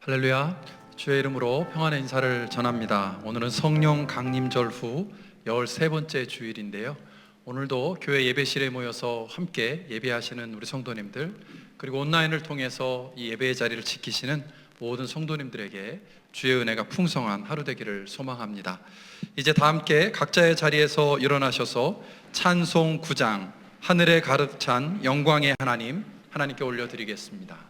할렐루야. 주의 이름으로 평안의 인사를 전합니다. 오늘은 성령 강림절 후 13번째 주일인데요, 오늘도 교회 예배실에 모여서 함께 예배하시는 우리 성도님들, 그리고 온라인을 통해서 이 예배의 자리를 지키시는 모든 성도님들에게 주의 은혜가 풍성한 하루 되기를 소망합니다. 이제 다 함께 각자의 자리에서 일어나셔서 찬송 9장 하늘에 가득 찬 영광의 하나님, 하나님께 올려드리겠습니다.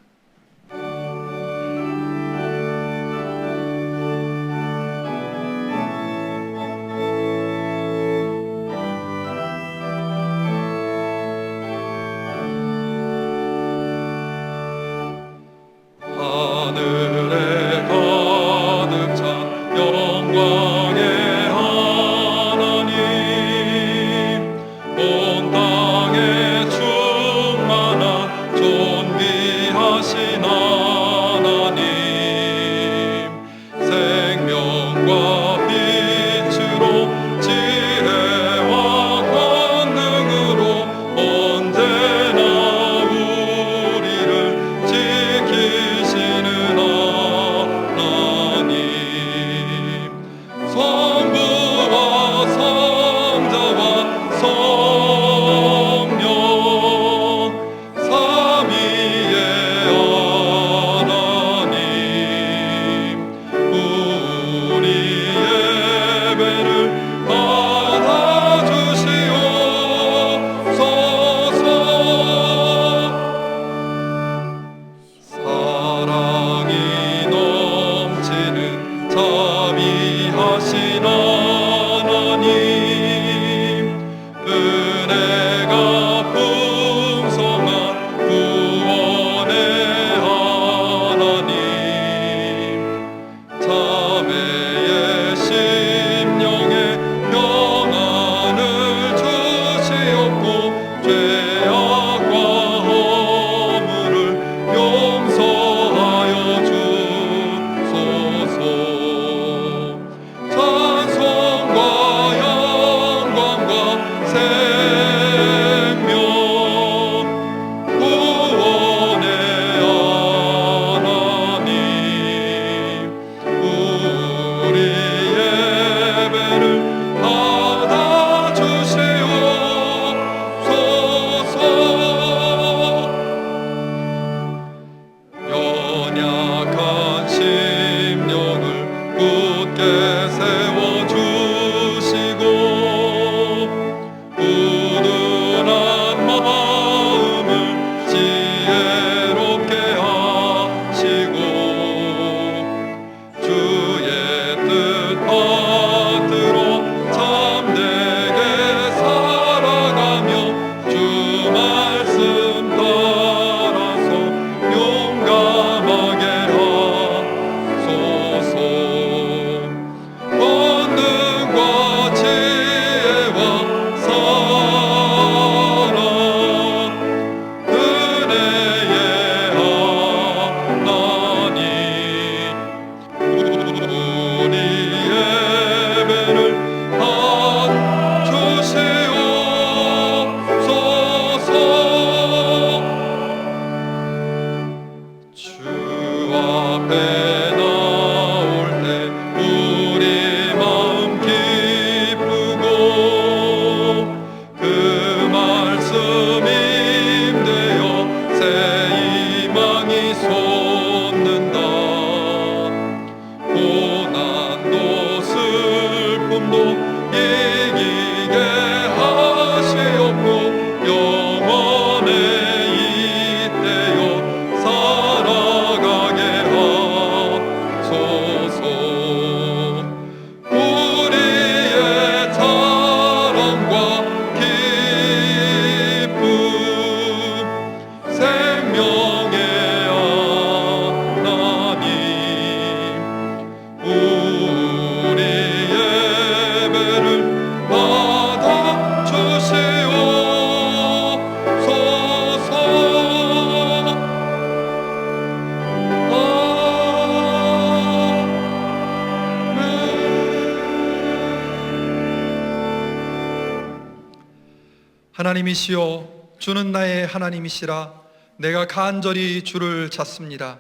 하나님이시여, 주는 나의 하나님이시라. 내가 간절히 주를 찾습니다.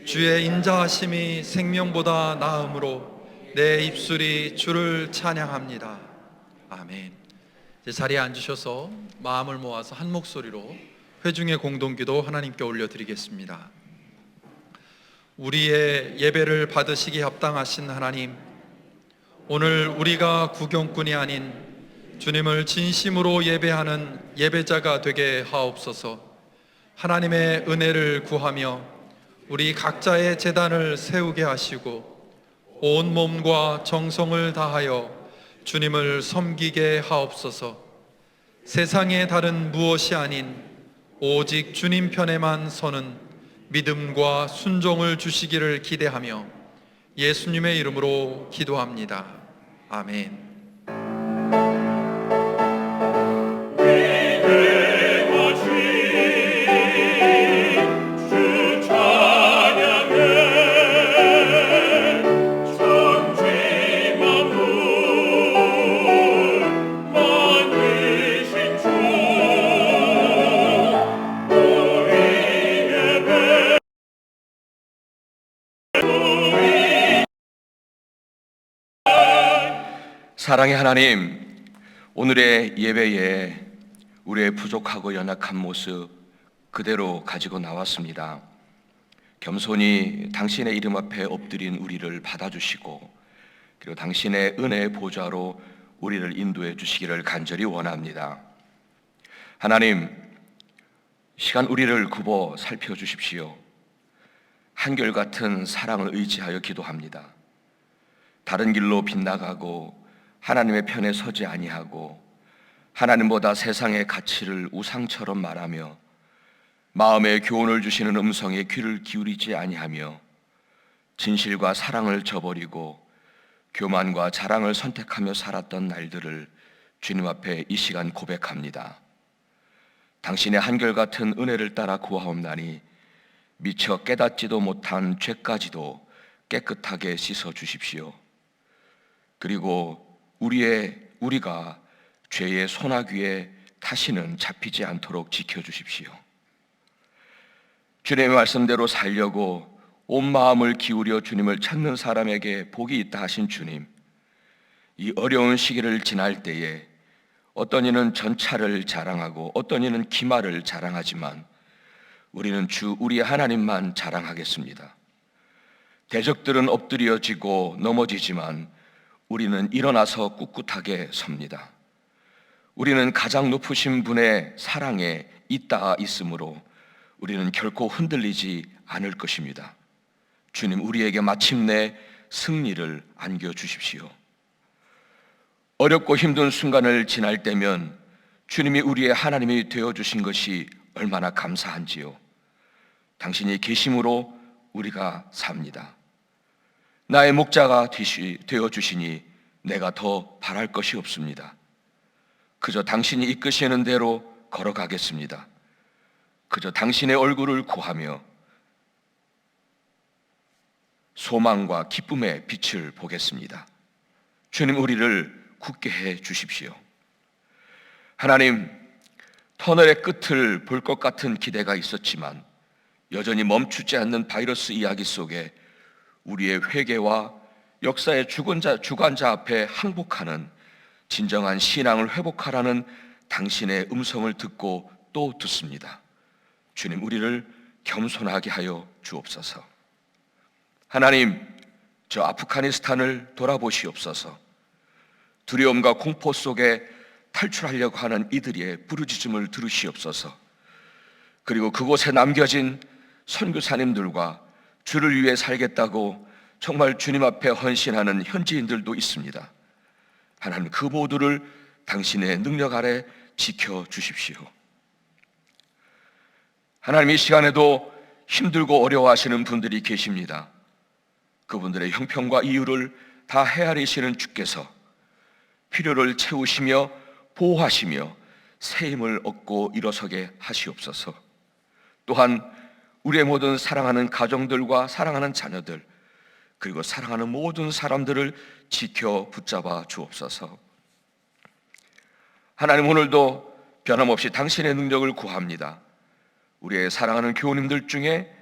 주의 인자하심이 생명보다 나음으로 내 입술이 주를 찬양합니다. 아멘. 이제 자리에 앉으셔서 마음을 모아서 한 목소리로 회중의 공동기도 하나님께 올려드리겠습니다. 우리의 예배를 받으시기 합당하신 하나님, 오늘 우리가 구경꾼이 아닌 주님을 진심으로 예배하는 예배자가 되게 하옵소서. 하나님의 은혜를 구하며 우리 각자의 제단을 세우게 하시고 온 몸과 정성을 다하여 주님을 섬기게 하옵소서. 세상의 다른 무엇이 아닌 오직 주님 편에만 서는 믿음과 순종을 주시기를 기대하며 예수님의 이름으로 기도합니다. 아멘. 사랑의 하나님, 오늘의 예배에 우리의 부족하고 연약한 모습 그대로 가지고 나왔습니다. 겸손히 당신의 이름 앞에 엎드린 우리를 받아주시고 그리고 당신의 은혜의 보좌로 우리를 인도해 주시기를 간절히 원합니다. 하나님, 시간 우리를 굽어 살펴주십시오. 한결같은 사랑을 의지하여 기도합니다. 다른 길로 빗나가고 하나님의 편에 서지 아니하고 하나님보다 세상의 가치를 우상처럼 말하며 마음에 교훈을 주시는 음성에 귀를 기울이지 아니하며 진실과 사랑을 저버리고 교만과 자랑을 선택하며 살았던 날들을 주님 앞에 이 시간 고백합니다. 당신의 한결같은 은혜를 따라 구하옵나니 미처 깨닫지도 못한 죄까지도 깨끗하게 씻어 주십시오. 그리고 우리가 죄의 소나귀에 다시는 잡히지 않도록 지켜주십시오. 주님의 말씀대로 살려고 온 마음을 기울여 주님을 찾는 사람에게 복이 있다 하신 주님, 이 어려운 시기를 지날 때에 어떤 이는 전차를 자랑하고 어떤 이는 기마를 자랑하지만 우리는 주 우리 하나님만 자랑하겠습니다. 대적들은 엎드려지고 넘어지지만 우리는 일어나서 꿋꿋하게 섭니다. 우리는 가장 높으신 분의 사랑에 있다 있으므로 우리는 결코 흔들리지 않을 것입니다. 주님, 우리에게 마침내 승리를 안겨주십시오. 어렵고 힘든 순간을 지날 때면 주님이 우리의 하나님이 되어주신 것이 얼마나 감사한지요. 당신이 계심으로 우리가 삽니다. 나의 목자가 되어주시니 내가 더 바랄 것이 없습니다. 그저 당신이 이끄시는 대로 걸어가겠습니다. 그저 당신의 얼굴을 구하며 소망과 기쁨의 빛을 보겠습니다. 주님, 우리를 굳게 해 주십시오. 하나님, 터널의 끝을 볼 것 같은 기대가 있었지만 여전히 멈추지 않는 바이러스 이야기 속에 우리의 회개와 역사의 주관자 앞에 항복하는 진정한 신앙을 회복하라는 당신의 음성을 듣고 또 듣습니다. 주님, 우리를 겸손하게 하여 주옵소서. 하나님, 저 아프가니스탄을 돌아보시옵소서. 두려움과 공포 속에 탈출하려고 하는 이들의 부르짖음을 들으시옵소서. 그리고 그곳에 남겨진 선교사님들과 주를 위해 살겠다고 정말 주님 앞에 헌신하는 현지인들도 있습니다. 하나님, 그 모두를 당신의 능력 아래 지켜주십시오. 하나님, 이 시간에도 힘들고 어려워하시는 분들이 계십니다. 그분들의 형편과 이유를 다 헤아리시는 주께서 필요를 채우시며 보호하시며 새 힘을 얻고 일어서게 하시옵소서. 또한 우리의 모든 사랑하는 가정들과 사랑하는 자녀들 그리고 사랑하는 모든 사람들을 지켜 붙잡아 주옵소서. 하나님, 오늘도 변함없이 당신의 능력을 구합니다. 우리의 사랑하는 교우님들 중에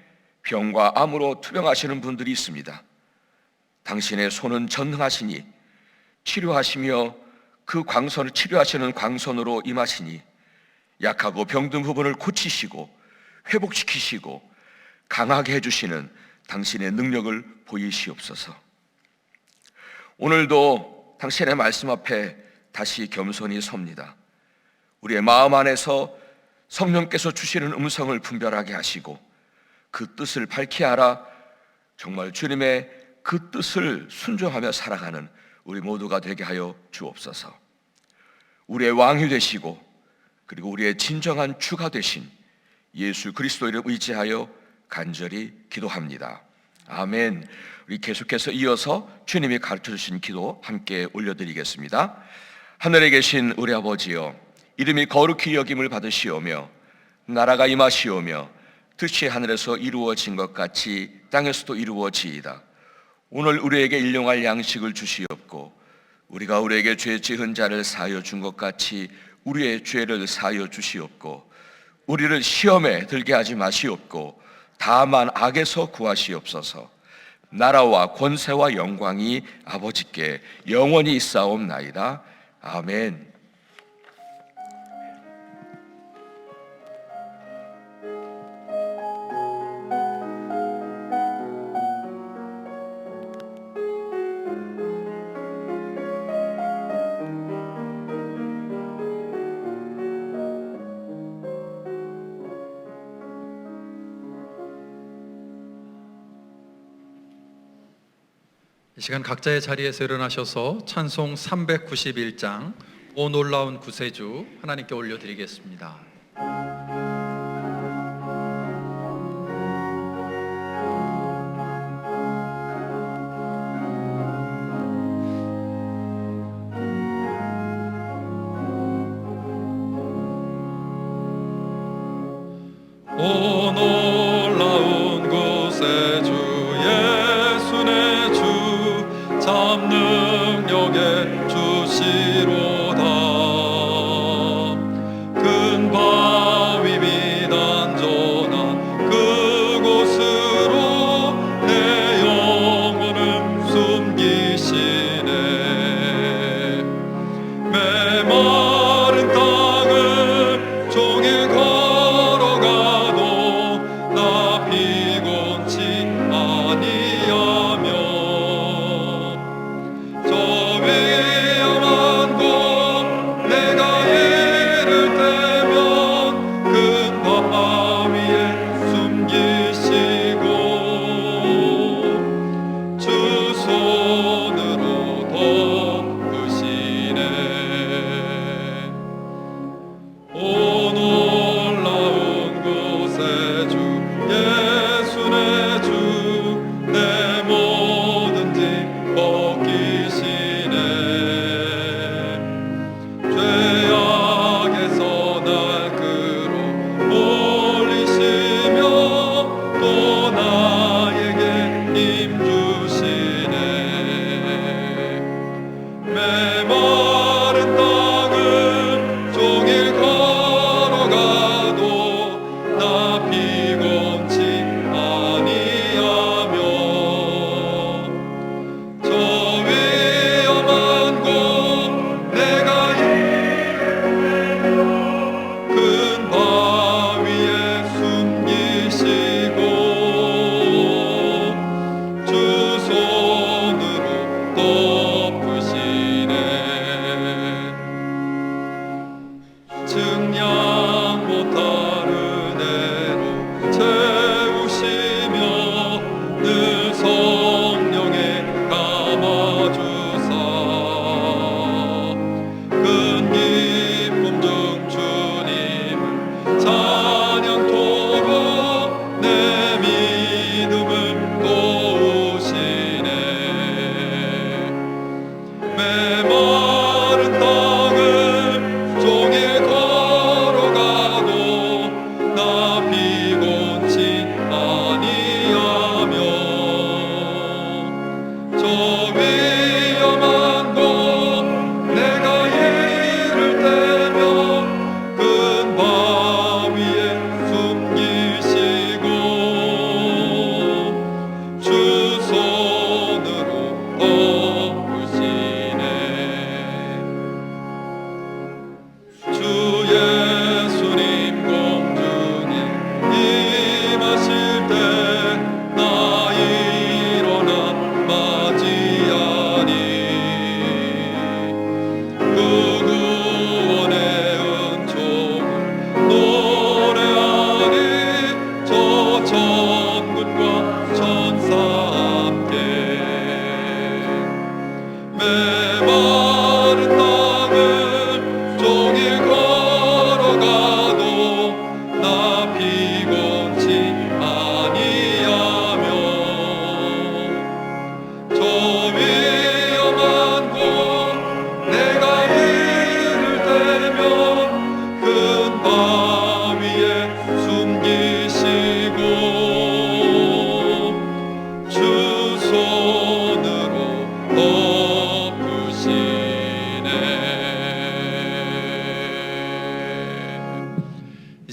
병과 암으로 투병하시는 분들이 있습니다. 당신의 손은 전능하시니 치료하시며 그 광선을 치료하시는 광선으로 임하시니 약하고 병든 부분을 고치시고 회복시키시고 강하게 해주시는 당신의 능력을 보이시옵소서. 오늘도 당신의 말씀 앞에 다시 겸손히 섭니다. 우리의 마음 안에서 성령께서 주시는 음성을 분별하게 하시고 그 뜻을 밝히 알아 정말 주님의 그 뜻을 순종하며 살아가는 우리 모두가 되게 하여 주옵소서. 우리의 왕이 되시고 그리고 우리의 진정한 주가 되신 예수 그리스도 이름 의지하여 간절히 기도합니다. 아멘. 우리 계속해서 이어서 주님이 가르쳐 주신 기도 함께 올려드리겠습니다. 하늘에 계신 우리 아버지여, 이름이 거룩히 여김을 받으시오며 나라가 임하시오며 뜻이 하늘에서 이루어진 것 같이 땅에서도 이루어지이다. 오늘 우리에게 일용할 양식을 주시옵고 우리가 우리에게 죄 지은 자를 사하여 준 것 같이 우리의 죄를 사하여 주시옵고 우리를 시험에 들게 하지 마시옵고 다만 악에서 구하시옵소서. 나라와 권세와 영광이 아버지께 영원히 있사옵나이다. 아멘. 이 시간 각자의 자리에서 일어나셔서 찬송 391장 오 놀라운 구세주 하나님께 올려드리겠습니다. 오 놀라운 구세주 예수 내 주 참 능력의 주시로다. 큰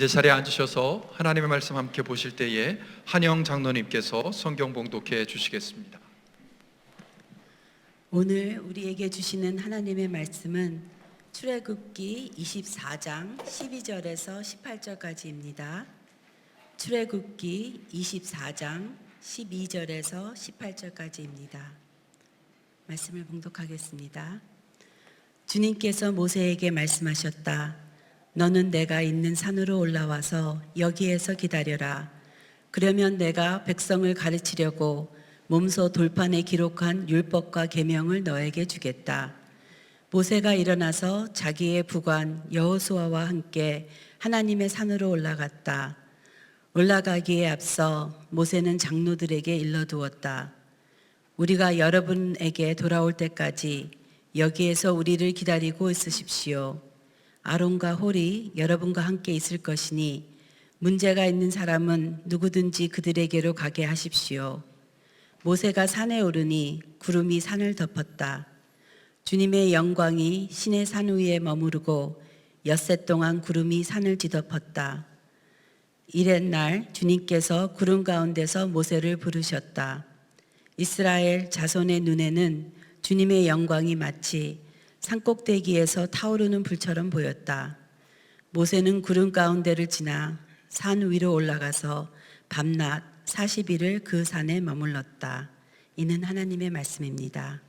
이제 자리에 앉으셔서 하나님의 말씀 함께 보실 때에 한영 장로님께서 성경 봉독해 주시겠습니다. 오늘 우리에게 주시는 하나님의 말씀은 출애굽기 24장 12절에서 18절까지입니다. 출애굽기 24장 12절에서 18절까지입니다. 말씀을 봉독하겠습니다. 주님께서 모세에게 말씀하셨다. 너는 내가 있는 산으로 올라와서 여기에서 기다려라. 그러면 내가 백성을 가르치려고 몸소 돌판에 기록한 율법과 계명을 너에게 주겠다. 모세가 일어나서 자기의 부관 여호수아와 함께 하나님의 산으로 올라갔다. 올라가기에 앞서 모세는 장로들에게 일러두었다. 우리가 여러분에게 돌아올 때까지 여기에서 우리를 기다리고 있으십시오. 아론과 홀이 여러분과 함께 있을 것이니 문제가 있는 사람은 누구든지 그들에게로 가게 하십시오. 모세가 산에 오르니 구름이 산을 덮었다. 주님의 영광이 신의 산 위에 머무르고 엿새 동안 구름이 산을 뒤덮었다. 이튿날 주님께서 구름 가운데서 모세를 부르셨다. 이스라엘 자손의 눈에는 주님의 영광이 마치 산꼭대기에서 타오르는 불처럼 보였다. 모세는 구름 가운데를 지나 산 위로 올라가서 밤낮 40일을 그 산에 머물렀다. 이는 하나님의 말씀입니다.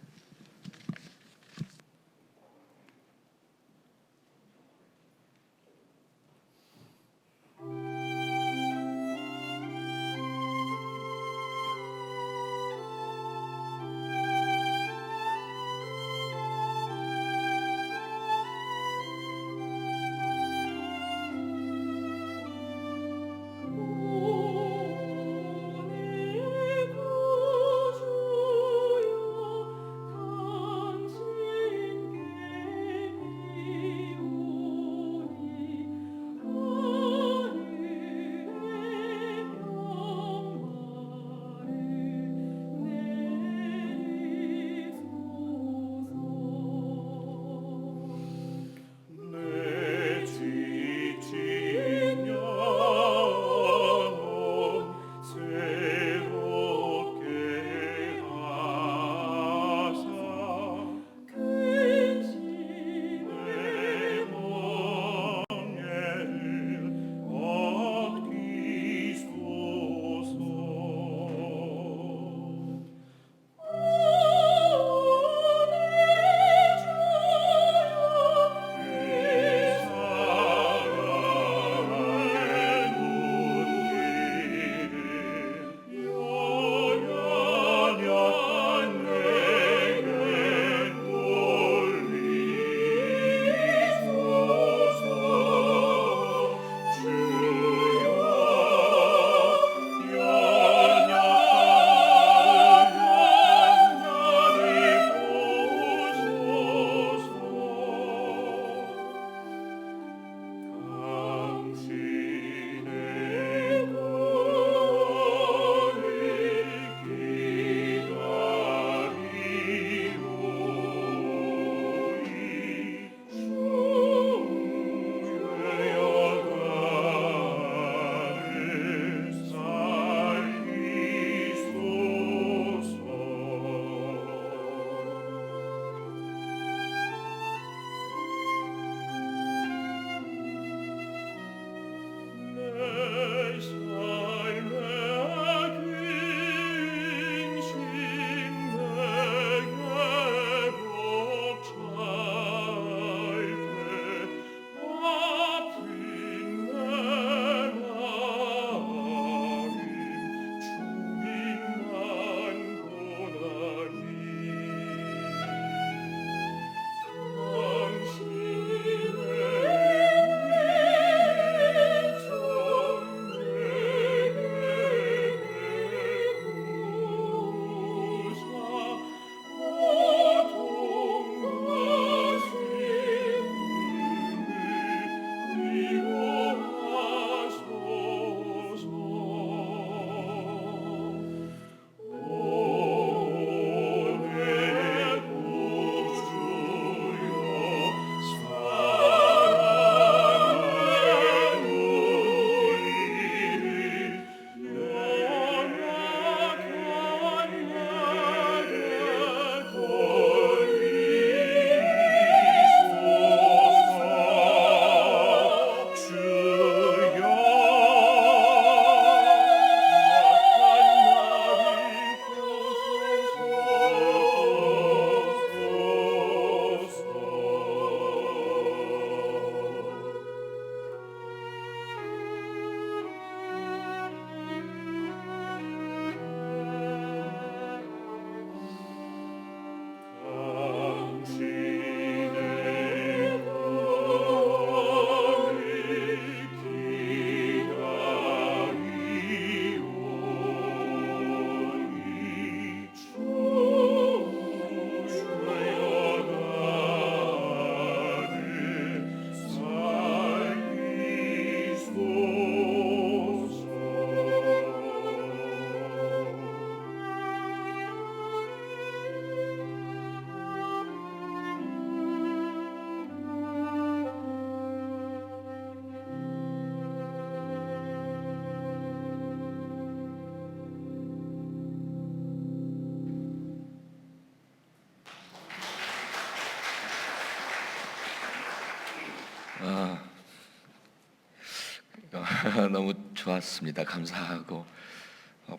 너무 좋았습니다. 감사하고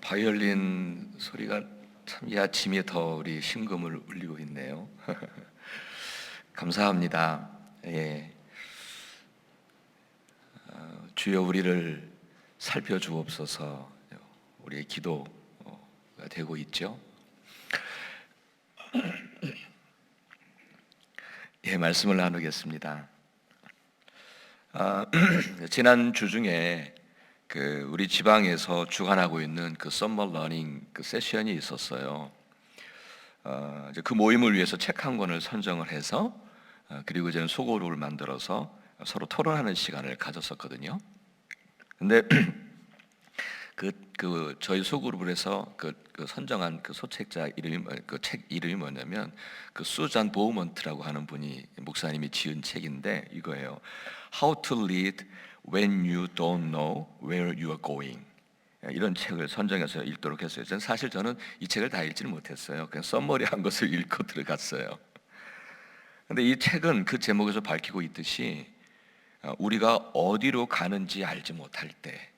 바이올린 소리가 참 이 아침에 더 우리 심금을 울리고 있네요. 감사합니다. 예. 주여 우리를 살펴주옵소서. 우리의 기도가 되고 있죠. 예, 말씀을 나누겠습니다. 지난 주 중에 우리 지방에서 주관하고 있는 썸머 러닝 세션이 있었어요. 이제 그 모임을 위해서 책 한 권을 선정을 해서 그리고 이제 소그룹을 만들어서 서로 토론하는 시간을 가졌었거든요. 근데 저희 소그룹을 해서 선정한 소책자 이름이 책 이름이 뭐냐면 수잔 보우먼트라고 하는 분이 목사님이 지은 책인데 이거예요. How to Lead When You Don't Know Where You Are Going. 이런 책을 선정해서 읽도록 했어요. 사실 저는 이 책을 다 읽지는 못했어요. 그냥 썸머리한 것을 읽고 들어갔어요. 근데 이 책은 그 제목에서 밝히고 있듯이 우리가 어디로 가는지 알지 못할 때,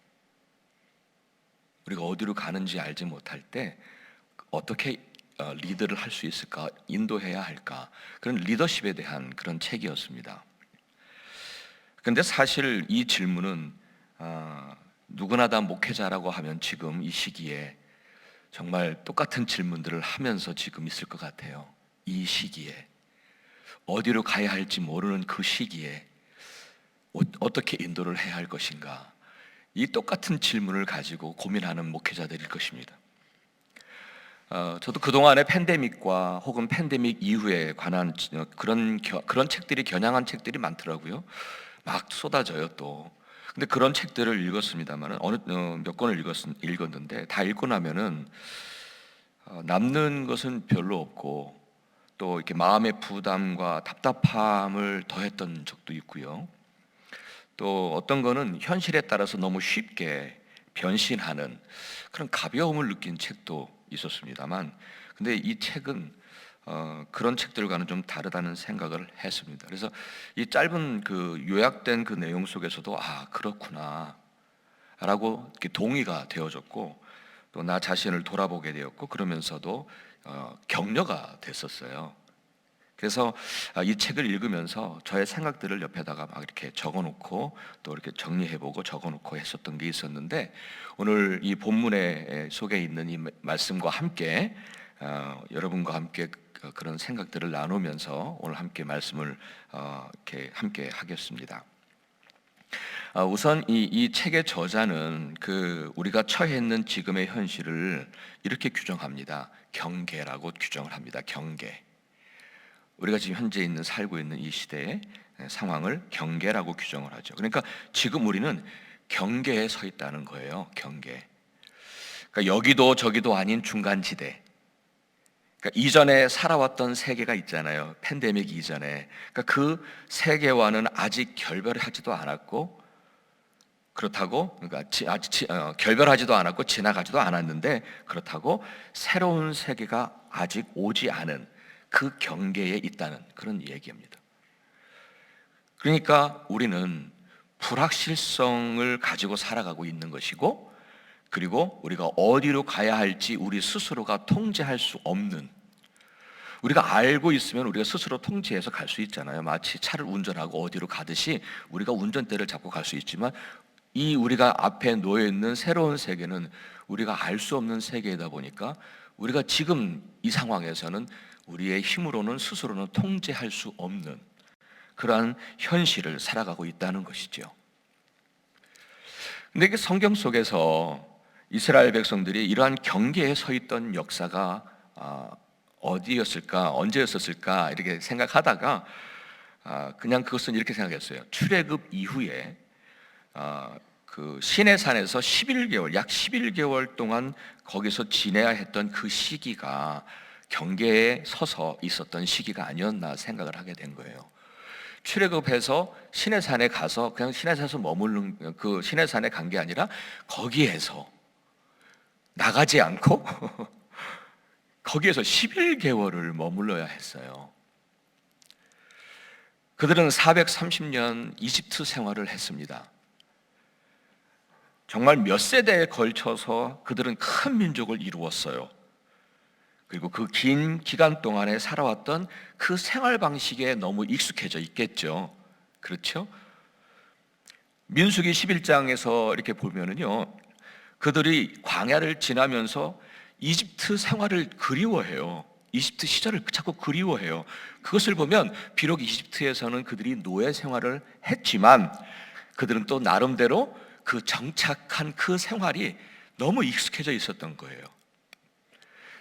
어떻게 리드를 할 수 있을까, 인도해야 할까, 그런 리더십에 대한 그런 책이었습니다. 그런데 사실 이 질문은 누구나 다 목회자라고 하면 지금 이 시기에 정말 똑같은 질문들을 하면서 지금 있을 것 같아요. 이 시기에 어디로 가야 할지 모르는 그 시기에 어떻게 인도를 해야 할 것인가, 이 똑같은 질문을 가지고 고민하는 목회자들일 것입니다. 저도 그동안의 팬데믹과 혹은 팬데믹 이후에 관한 그런 책들이, 겨냥한 책들이 많더라고요. 막 쏟아져요 또. 근데 그런 책들을 읽었습니다만 몇 권을 읽었는데 다 읽고 나면은 남는 것은 별로 없고 또 이렇게 마음의 부담과 답답함을 더했던 적도 있고요. 또 어떤 거는 현실에 따라서 너무 쉽게 변신하는 그런 가벼움을 느낀 책도 있었습니다만, 근데 이 책은 그런 책들과는 좀 다르다는 생각을 했습니다. 그래서 이 짧은 요약된 내용 속에서도 그렇구나 라고 이렇게 동의가 되어졌고, 또 나 자신을 돌아보게 되었고, 그러면서도 격려가 됐었어요. 그래서 이 책을 읽으면서 저의 생각들을 옆에다가 막 이렇게 적어놓고 또 이렇게 정리해보고 적어놓고 했었던 게 있었는데, 오늘 이 본문에 속에 있는 이 말씀과 함께 여러분과 함께 그런 생각들을 나누면서 오늘 함께 말씀을 이렇게 함께 하겠습니다. 우선 이 책의 저자는 우리가 처해 있는 지금의 현실을 이렇게 규정합니다. 경계라고 규정을 합니다. 경계. 우리가 지금 현재 살고 있는 이 시대의 상황을 경계라고 규정을 하죠. 그러니까 지금 우리는 경계에 서 있다는 거예요. 경계. 그러니까 여기도 저기도 아닌 중간지대. 그러니까 이전에 살아왔던 세계가 있잖아요. 팬데믹 이전에. 그러니까 그 세계와는 아직 결별하지도 않았고, 그렇다고 결별하지도 않았고 지나가지도 않았는데, 그렇다고 새로운 세계가 아직 오지 않은 그 경계에 있다는 그런 얘기입니다. 그러니까 우리는 불확실성을 가지고 살아가고 있는 것이고, 그리고 우리가 어디로 가야 할지 우리 스스로가 통제할 수 없는, 우리가 알고 있으면 우리가 스스로 통제해서 갈 수 있잖아요. 마치 차를 운전하고 어디로 가듯이 우리가 운전대를 잡고 갈 수 있지만, 이 우리가 앞에 놓여 있는 새로운 세계는 우리가 알 수 없는 세계이다 보니까 우리가 지금 이 상황에서는 우리의 힘으로는 스스로는 통제할 수 없는 그러한 현실을 살아가고 있다는 것이죠. 근데 이게 성경 속에서 이스라엘 백성들이 이러한 경계에 서 있던 역사가 어디였을까, 언제였었을까 이렇게 생각하다가 그냥 그것은 이렇게 생각했어요. 출애굽 이후에 시내산에서 11개월, 약 11개월 동안 거기서 지내야 했던 그 시기가 경계에 서서 있었던 시기가 아니었나 생각을 하게 된 거예요. 출애굽해서 시내산에 가서 그냥 시내산에서 머무르는, 그 시내산에 간 게 아니라 거기에서 나가지 않고 거기에서 11개월을 머물러야 했어요. 그들은 430년 이집트 생활을 했습니다. 정말 몇 세대에 걸쳐서 그들은 큰 민족을 이루었어요. 그리고 그 긴 기간 동안에 살아왔던 그 생활 방식에 너무 익숙해져 있겠죠. 그렇죠? 민수기 11장에서 이렇게 보면은요, 그들이 광야를 지나면서 이집트 생활을 그리워해요. 이집트 시절을 자꾸 그리워해요. 그것을 보면 비록 이집트에서는 그들이 노예 생활을 했지만 그들은 또 나름대로 그 정착한 그 생활이 너무 익숙해져 있었던 거예요.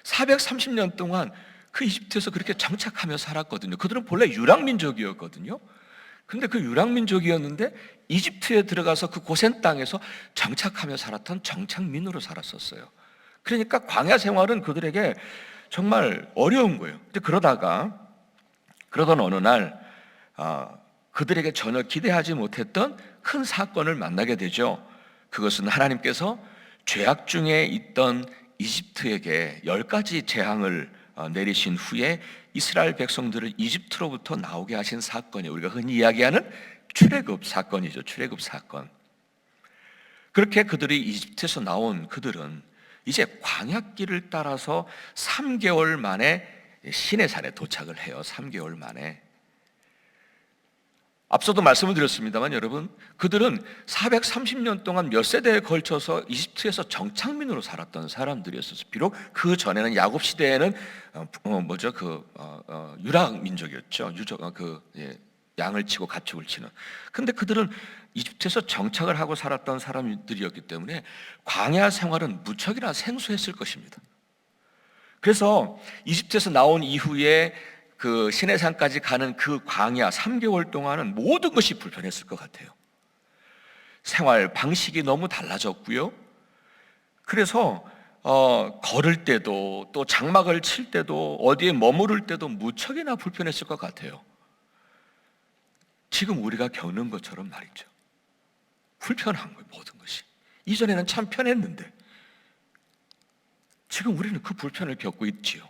430년 동안 그 이집트에서 그렇게 정착하며 살았거든요. 그들은 본래 유랑민족이었거든요. 근데 그 유랑민족이었는데 이집트에 들어가서 그 고센 땅에서 정착하며 살았던 정착민으로 살았었어요. 그러니까 광야 생활은 그들에게 정말 어려운 거예요. 그러던 어느 날 그들에게 전혀 기대하지 못했던 큰 사건을 만나게 되죠. 그것은 하나님께서 죄악 중에 있던 이집트에게 10가지 재앙을 내리신 후에 이스라엘 백성들을 이집트로부터 나오게 하신 사건이 우리가 흔히 이야기하는 출애굽 사건이죠. 출애굽 사건. 그렇게 그들이 이집트에서 나온 그들은 이제 광야길을 따라서 3개월 만에 시내산에 도착을 해요. 3개월 만에. 앞서도 말씀을 드렸습니다만 여러분, 그들은 430년 동안 몇 세대에 걸쳐서 이집트에서 정착민으로 살았던 사람들이었어요. 비록 그 전에는 야곱 시대에는 유랑 민족이었죠. 양을 치고 가축을 치는. 근데 그들은 이집트에서 정착을 하고 살았던 사람들이었기 때문에 광야 생활은 무척이나 생소했을 것입니다. 그래서 이집트에서 나온 이후에 그 시내산까지 가는 그 광야 3개월 동안은 모든 것이 불편했을 것 같아요. 생활 방식이 너무 달라졌고요. 그래서 걸을 때도 또 장막을 칠 때도 어디에 머무를 때도 무척이나 불편했을 것 같아요. 지금 우리가 겪는 것처럼 말이죠. 불편한 거예요, 모든 것이. 이전에는 참 편했는데 지금 우리는 그 불편을 겪고 있지요.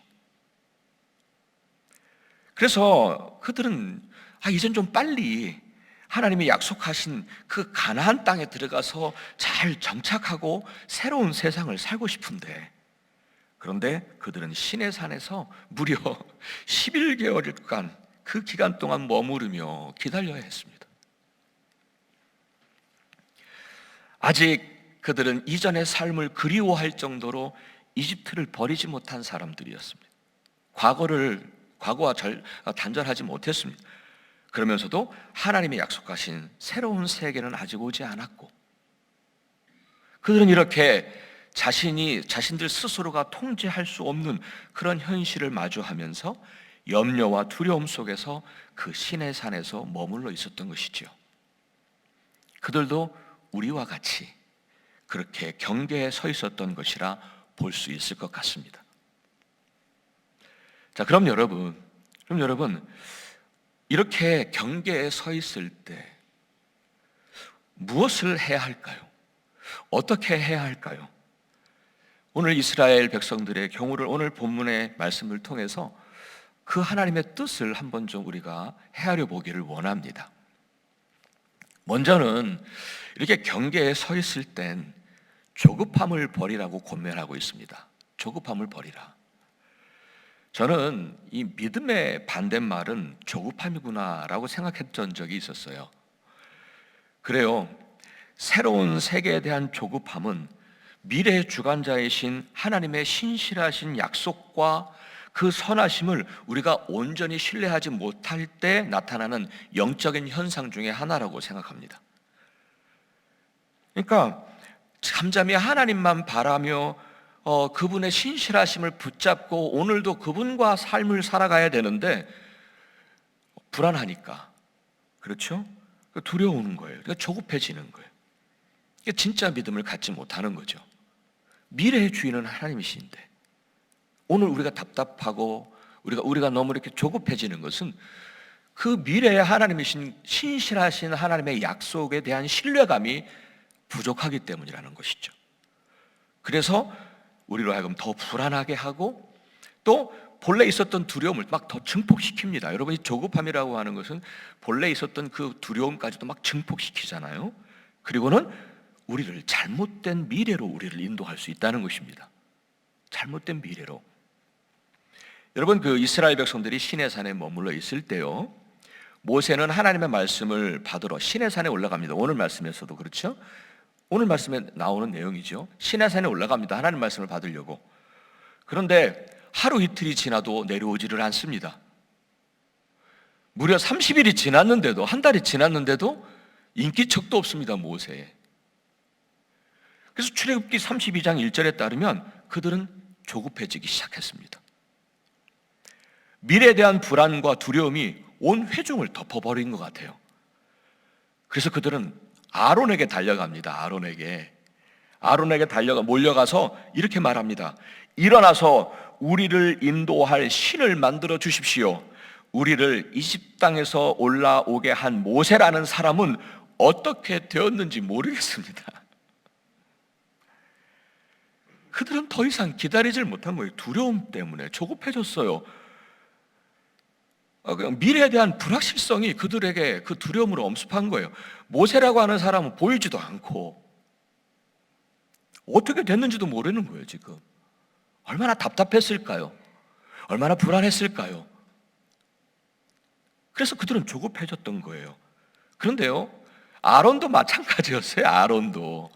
그래서 그들은 이젠 좀 빨리 하나님이 약속하신 그 가나안 땅에 들어가서 잘 정착하고 새로운 세상을 살고 싶은데, 그런데 그들은 시내산에서 무려 11개월간 그 기간 동안 머무르며 기다려야 했습니다. 아직 그들은 이전의 삶을 그리워할 정도로 이집트를 버리지 못한 사람들이었습니다. 과거와 단절하지 못했습니다. 그러면서도 하나님이 약속하신 새로운 세계는 아직 오지 않았고, 그들은 이렇게 자신들 스스로가 통제할 수 없는 그런 현실을 마주하면서 염려와 두려움 속에서 그 시내산에서 머물러 있었던 것이지요. 그들도 우리와 같이 그렇게 경계에 서 있었던 것이라 볼 수 있을 것 같습니다. 자, 그럼 여러분, 이렇게 경계에 서 있을 때 무엇을 해야 할까요? 어떻게 해야 할까요? 오늘 이스라엘 백성들의 경우를 오늘 본문의 말씀을 통해서 그 하나님의 뜻을 한번 좀 우리가 헤아려 보기를 원합니다. 먼저는 이렇게 경계에 서 있을 땐 조급함을 버리라고 권면하고 있습니다. 조급함을 버리라. 저는 이 믿음의 반대말은 조급함이구나라고 생각했던 적이 있었어요. 그래요. 새로운 세계에 대한 조급함은 미래의 주관자이신 하나님의 신실하신 약속과 그 선하심을 우리가 온전히 신뢰하지 못할 때 나타나는 영적인 현상 중에 하나라고 생각합니다. 그러니까 잠잠히 하나님만 바라며 그분의 신실하심을 붙잡고 오늘도 그분과 삶을 살아가야 되는데 불안하니까, 그렇죠? 두려우는 거예요. 그러니까 조급해지는 거예요. 이게 진짜 믿음을 갖지 못하는 거죠. 미래의 주인은 하나님이신데 오늘 우리가 답답하고 우리가 너무 이렇게 조급해지는 것은 그 미래의 하나님이신 신실하신 하나님의 약속에 대한 신뢰감이 부족하기 때문이라는 것이죠. 그래서 우리로 하여금 더 불안하게 하고 또 본래 있었던 두려움을 막 더 증폭시킵니다. 여러분, 이 조급함이라고 하는 것은 본래 있었던 그 두려움까지도 막 증폭시키잖아요. 그리고는 우리를 잘못된 미래로 우리를 인도할 수 있다는 것입니다. 잘못된 미래로. 여러분, 그 이스라엘 백성들이 시내산에 머물러 있을 때요, 모세는 하나님의 말씀을 받으러 시내산에 올라갑니다. 오늘 말씀에서도 그렇죠? 오늘 말씀에 나오는 내용이죠. 시내산에 올라갑니다. 하나님 말씀을 받으려고. 그런데 하루 이틀이 지나도 내려오지를 않습니다. 무려 30일이 지났는데도, 한 달이 지났는데도 인기척도 없습니다, 모세에. 그래서 출애굽기 32장 1절에 따르면 그들은 조급해지기 시작했습니다. 미래에 대한 불안과 두려움이 온 회중을 덮어버린 것 같아요. 그래서 그들은 아론에게 달려갑니다. 아론에게 달려가 몰려가서 이렇게 말합니다. 일어나서 우리를 인도할 신을 만들어 주십시오. 우리를 이집 땅에서 올라오게 한 모세라는 사람은 어떻게 되었는지 모르겠습니다. 그들은 더 이상 기다리질 못한 거예요. 두려움 때문에 조급해졌어요. 미래에 대한 불확실성이 그들에게 그 두려움으로 엄습한 거예요. 모세라고 하는 사람은 보이지도 않고 어떻게 됐는지도 모르는 거예요. 지금 얼마나 답답했을까요? 얼마나 불안했을까요? 그래서 그들은 조급해졌던 거예요. 그런데요, 아론도 마찬가지였어요. 아론도.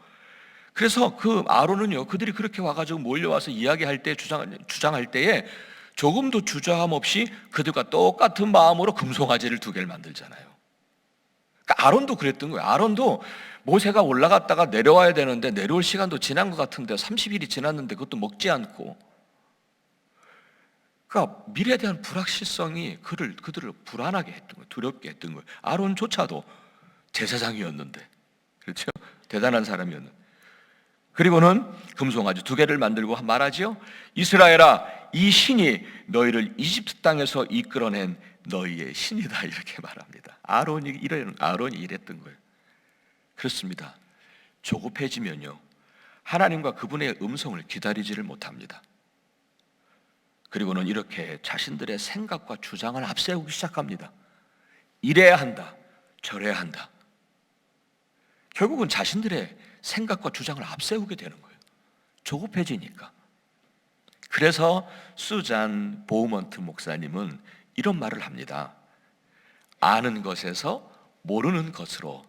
그래서 그 아론은요, 그들이 그렇게 와가지고 몰려와서 이야기할 때, 주장할 때에 조금도 주저함 없이 그들과 똑같은 마음으로 금송아지를 2개를 만들잖아요. 그러니까 아론도 그랬던 거예요. 아론도 모세가 올라갔다가 내려와야 되는데 내려올 시간도 지난 것 같은데 30일이 지났는데 그것도 먹지 않고, 그러니까 미래에 대한 불확실성이 그들을 불안하게 했던 거예요. 두렵게 했던 거예요. 아론조차도 제사장이었는데, 그렇죠? 대단한 사람이었는데. 그리고는 금송아지 2개를 만들고 말하지요. 이스라엘아, 이 신이 너희를 이집트 땅에서 이끌어낸 너희의 신이다, 이렇게 말합니다. 아론이 이랬던 거예요. 그렇습니다. 조급해지면요, 하나님과 그분의 음성을 기다리지를 못합니다. 그리고는 이렇게 자신들의 생각과 주장을 앞세우기 시작합니다. 이래야 한다, 저래야 한다. 결국은 자신들의 생각과 주장을 앞세우게 되는 거예요. 조급해지니까. 그래서 수잔 보우먼트 목사님은 이런 말을 합니다. 아는 것에서 모르는 것으로,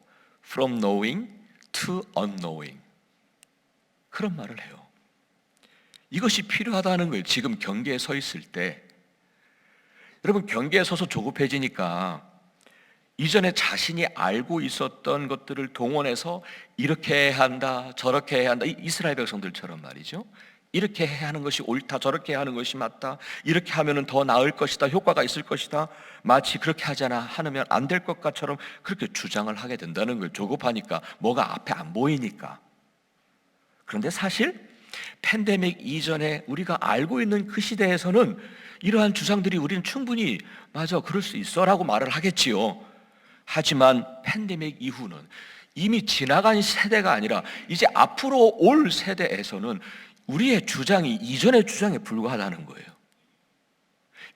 from knowing to unknowing. 그런 말을 해요. 이것이 필요하다는 거예요. 지금 경계에 서 있을 때. 여러분, 경계에 서서 조급해지니까 이전에 자신이 알고 있었던 것들을 동원해서 이렇게 해야 한다, 저렇게 해야 한다. 이스라엘 백성들처럼 말이죠. 이렇게 해야 하는 것이 옳다, 저렇게 해야 하는 것이 맞다, 이렇게 하면 더 나을 것이다, 효과가 있을 것이다, 마치 그렇게 하잖아 하면 안 될 것처럼 그렇게 주장을 하게 된다는 거예요. 조급하니까, 뭐가 앞에 안 보이니까. 그런데 사실 팬데믹 이전에 우리가 알고 있는 그 시대에서는 이러한 주장들이 우리는 충분히 맞아, 그럴 수 있어 라고 말을 하겠지요. 하지만 팬데믹 이후는 이미 지나간 세대가 아니라 이제 앞으로 올 세대에서는 우리의 주장이 이전의 주장에 불과하다는 거예요.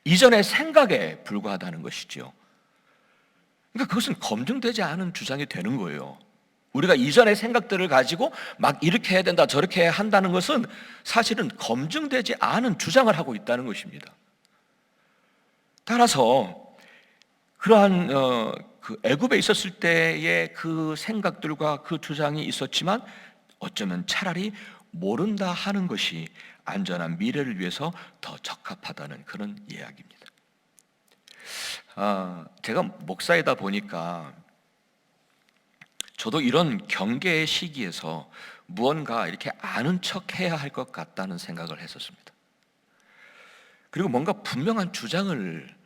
이전의 생각에 불과하다는 것이죠. 그러니까 그것은 검증되지 않은 주장이 되는 거예요. 우리가 이전의 생각들을 가지고 막 이렇게 해야 된다, 저렇게 해야 한다는 것은 사실은 검증되지 않은 주장을 하고 있다는 것입니다. 따라서 그러한 그 애굽에 있었을 때의 그 생각들과 그 주장이 있었지만 어쩌면 차라리 모른다 하는 것이 안전한 미래를 위해서 더 적합하다는 그런 이야기입니다. 제가 목사이다 보니까 저도 이런 경계의 시기에서 무언가 이렇게 아는 척 해야 할 것 같다는 생각을 했었습니다. 그리고 뭔가 분명한 주장을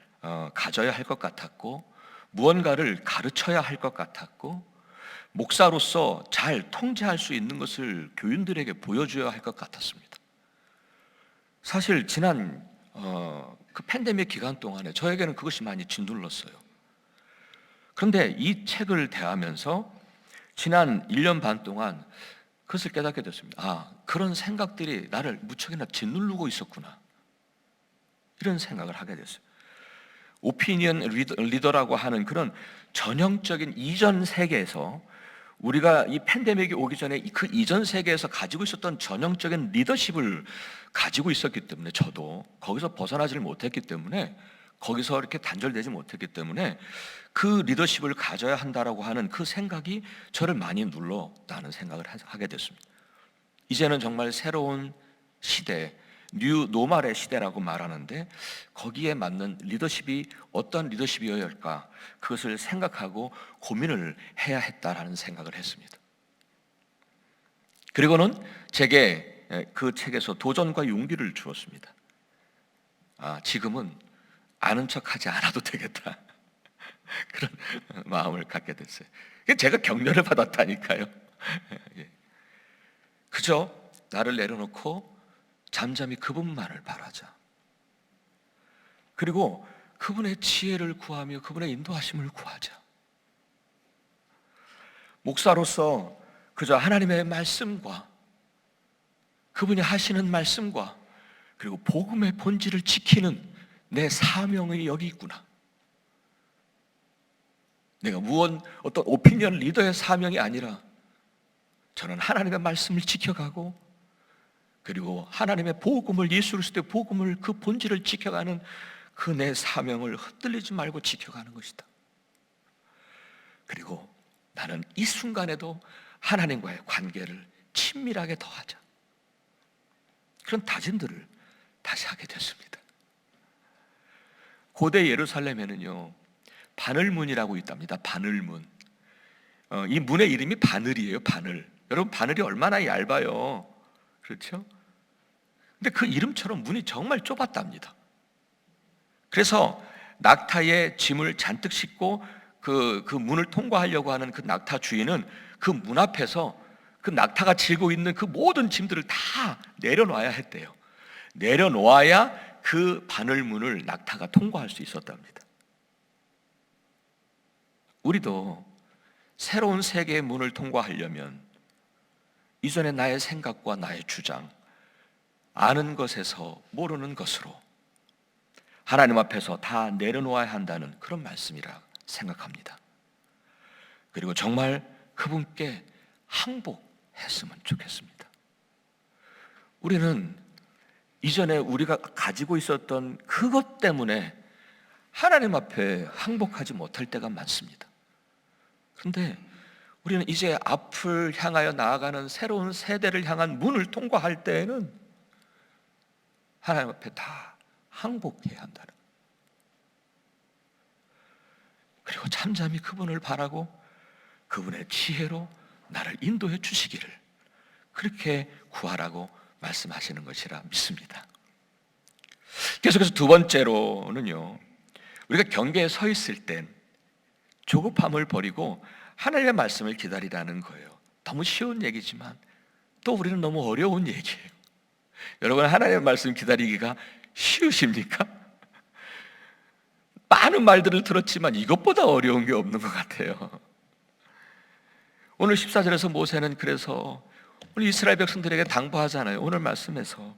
가져야 할 것 같았고, 무언가를 가르쳐야 할 것 같았고, 목사로서 잘 통제할 수 있는 것을 교인들에게 보여줘야 할 것 같았습니다. 사실 지난 그 팬데믹 기간 동안에 저에게는 그것이 많이 짓눌렀어요. 그런데 이 책을 대하면서 지난 1년 반 동안 그것을 깨닫게 됐습니다. 그런 생각들이 나를 무척이나 짓누르고 있었구나. 이런 생각을 하게 됐어요. 오피니언 리더라고 하는 그런 전형적인 이전 세계에서, 우리가 이 팬데믹이 오기 전에 그 이전 세계에서 가지고 있었던 전형적인 리더십을 가지고 있었기 때문에, 저도 거기서 벗어나지를 못했기 때문에, 거기서 이렇게 단절되지 못했기 때문에 그 리더십을 가져야 한다라고 하는 그 생각이 저를 많이 눌렀다는 생각을 하게 됐습니다. 이제는 정말 새로운 시대, 뉴 노멀의 시대라고 말하는데, 거기에 맞는 리더십이 어떤 리더십이어야 할까, 그것을 생각하고 고민을 해야 했다라는 생각을 했습니다. 그리고는 제게 그 책에서 도전과 용기를 주었습니다. 지금은 아는 척하지 않아도 되겠다, 그런 마음을 갖게 됐어요. 제가 격려를 받았다니까요. 그저 나를 내려놓고 잠잠히 그분만을 바라자. 그리고 그분의 지혜를 구하며 그분의 인도하심을 구하자. 목사로서 그저 하나님의 말씀과 그분이 하시는 말씀과 그리고 복음의 본질을 지키는 내 사명이 여기 있구나. 내가 어떤 오피니언 리더의 사명이 아니라, 저는 하나님의 말씀을 지켜가고, 그리고 하나님의 복음을, 예수 그리스도의 복음을, 그 본질을 지켜가는 그 내 사명을 흔들리지 말고 지켜가는 것이다. 그리고 나는 이 순간에도 하나님과의 관계를 친밀하게 더하자, 그런 다짐들을 다시 하게 됐습니다. 고대 예루살렘에는요, 바늘문이라고 있답니다. 바늘문. 이 문의 이름이 바늘이에요. 바늘. 여러분, 바늘이 얼마나 얇아요. 그렇죠? 근데 그 이름처럼 문이 정말 좁았답니다. 그래서 낙타의 짐을 잔뜩 싣고 그 문을 통과하려고 하는 그 낙타 주인은 그 문 앞에서 그 낙타가 지고 있는 그 모든 짐들을 다 내려놔야 했대요. 내려놓아야 그 바늘문을 낙타가 통과할 수 있었답니다. 우리도 새로운 세계의 문을 통과하려면 이전의 나의 생각과 나의 주장, 아는 것에서 모르는 것으로 하나님 앞에서 다 내려놓아야 한다는 그런 말씀이라 생각합니다. 그리고 정말 그분께 항복했으면 좋겠습니다. 우리는 이전에 우리가 가지고 있었던 그것 때문에 하나님 앞에 항복하지 못할 때가 많습니다. 그런데 우리는 이제 앞을 향하여 나아가는 새로운 세대를 향한 문을 통과할 때에는 하나님 앞에 다 항복해야 한다는, 그리고 잠잠히 그분을 바라고 그분의 지혜로 나를 인도해 주시기를 그렇게 구하라고 말씀하시는 것이라 믿습니다. 계속해서 두 번째로는요, 우리가 경계에 서 있을 땐 조급함을 버리고 하나님의 말씀을 기다리라는 거예요. 너무 쉬운 얘기지만 또 우리는 너무 어려운 얘기예요. 여러분, 하나님의 말씀 기다리기가 쉬우십니까? 많은 말들을 들었지만 이것보다 어려운 게 없는 것 같아요. 오늘 14절에서 모세는 그래서 우리 이스라엘 백성들에게 당부하잖아요. 오늘 말씀에서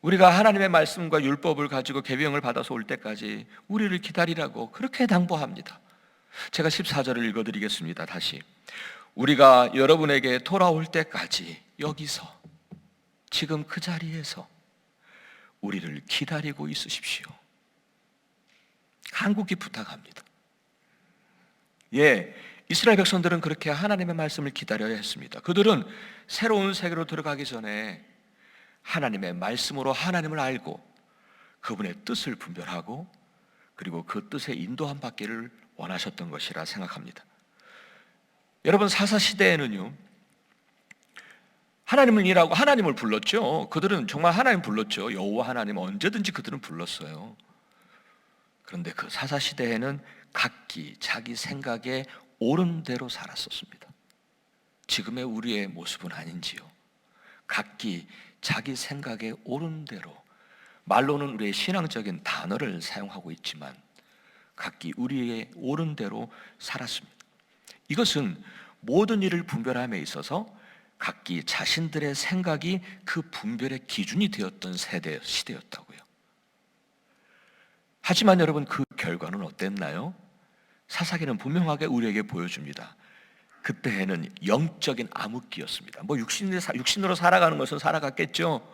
우리가 하나님의 말씀과 율법을 가지고 계명을 받아서 올 때까지 우리를 기다리라고 그렇게 당부합니다. 제가 14절을 읽어드리겠습니다. 다시. 우리가 여러분에게 돌아올 때까지 여기서, 지금 그 자리에서 우리를 기다리고 있으십시오. 간곡히 부탁합니다. 이스라엘 백성들은 그렇게 하나님의 말씀을 기다려야 했습니다. 그들은 새로운 세계로 들어가기 전에 하나님의 말씀으로 하나님을 알고 그분의 뜻을 분별하고 그리고 그 뜻에 인도함 받기를 원하셨던 것이라 생각합니다. 여러분, 사사시대에는요, 하나님을 일하고 하나님을 불렀죠. 그들은 정말 하나님 불렀죠. 여호와 하나님 언제든지 그들은 불렀어요. 그런데 그 사사시대에는 각기 자기 생각에 옳은 대로 살았었습니다. 지금의 우리의 모습은 아닌지요. 각기 자기 생각에 옳은 대로, 말로는 우리의 신앙적인 단어를 사용하고 있지만 각기 우리의 옳은 대로 살았습니다. 이것은 모든 일을 분별함에 있어서 각기 자신들의 생각이 그 분별의 기준이 되었던 시대였다고요. 하지만 여러분, 그 결과는 어땠나요? 사사기는 분명하게 우리에게 보여줍니다. 그때에는 영적인 암흑기였습니다. 뭐 육신으로 살아가는 것은 살아갔겠죠.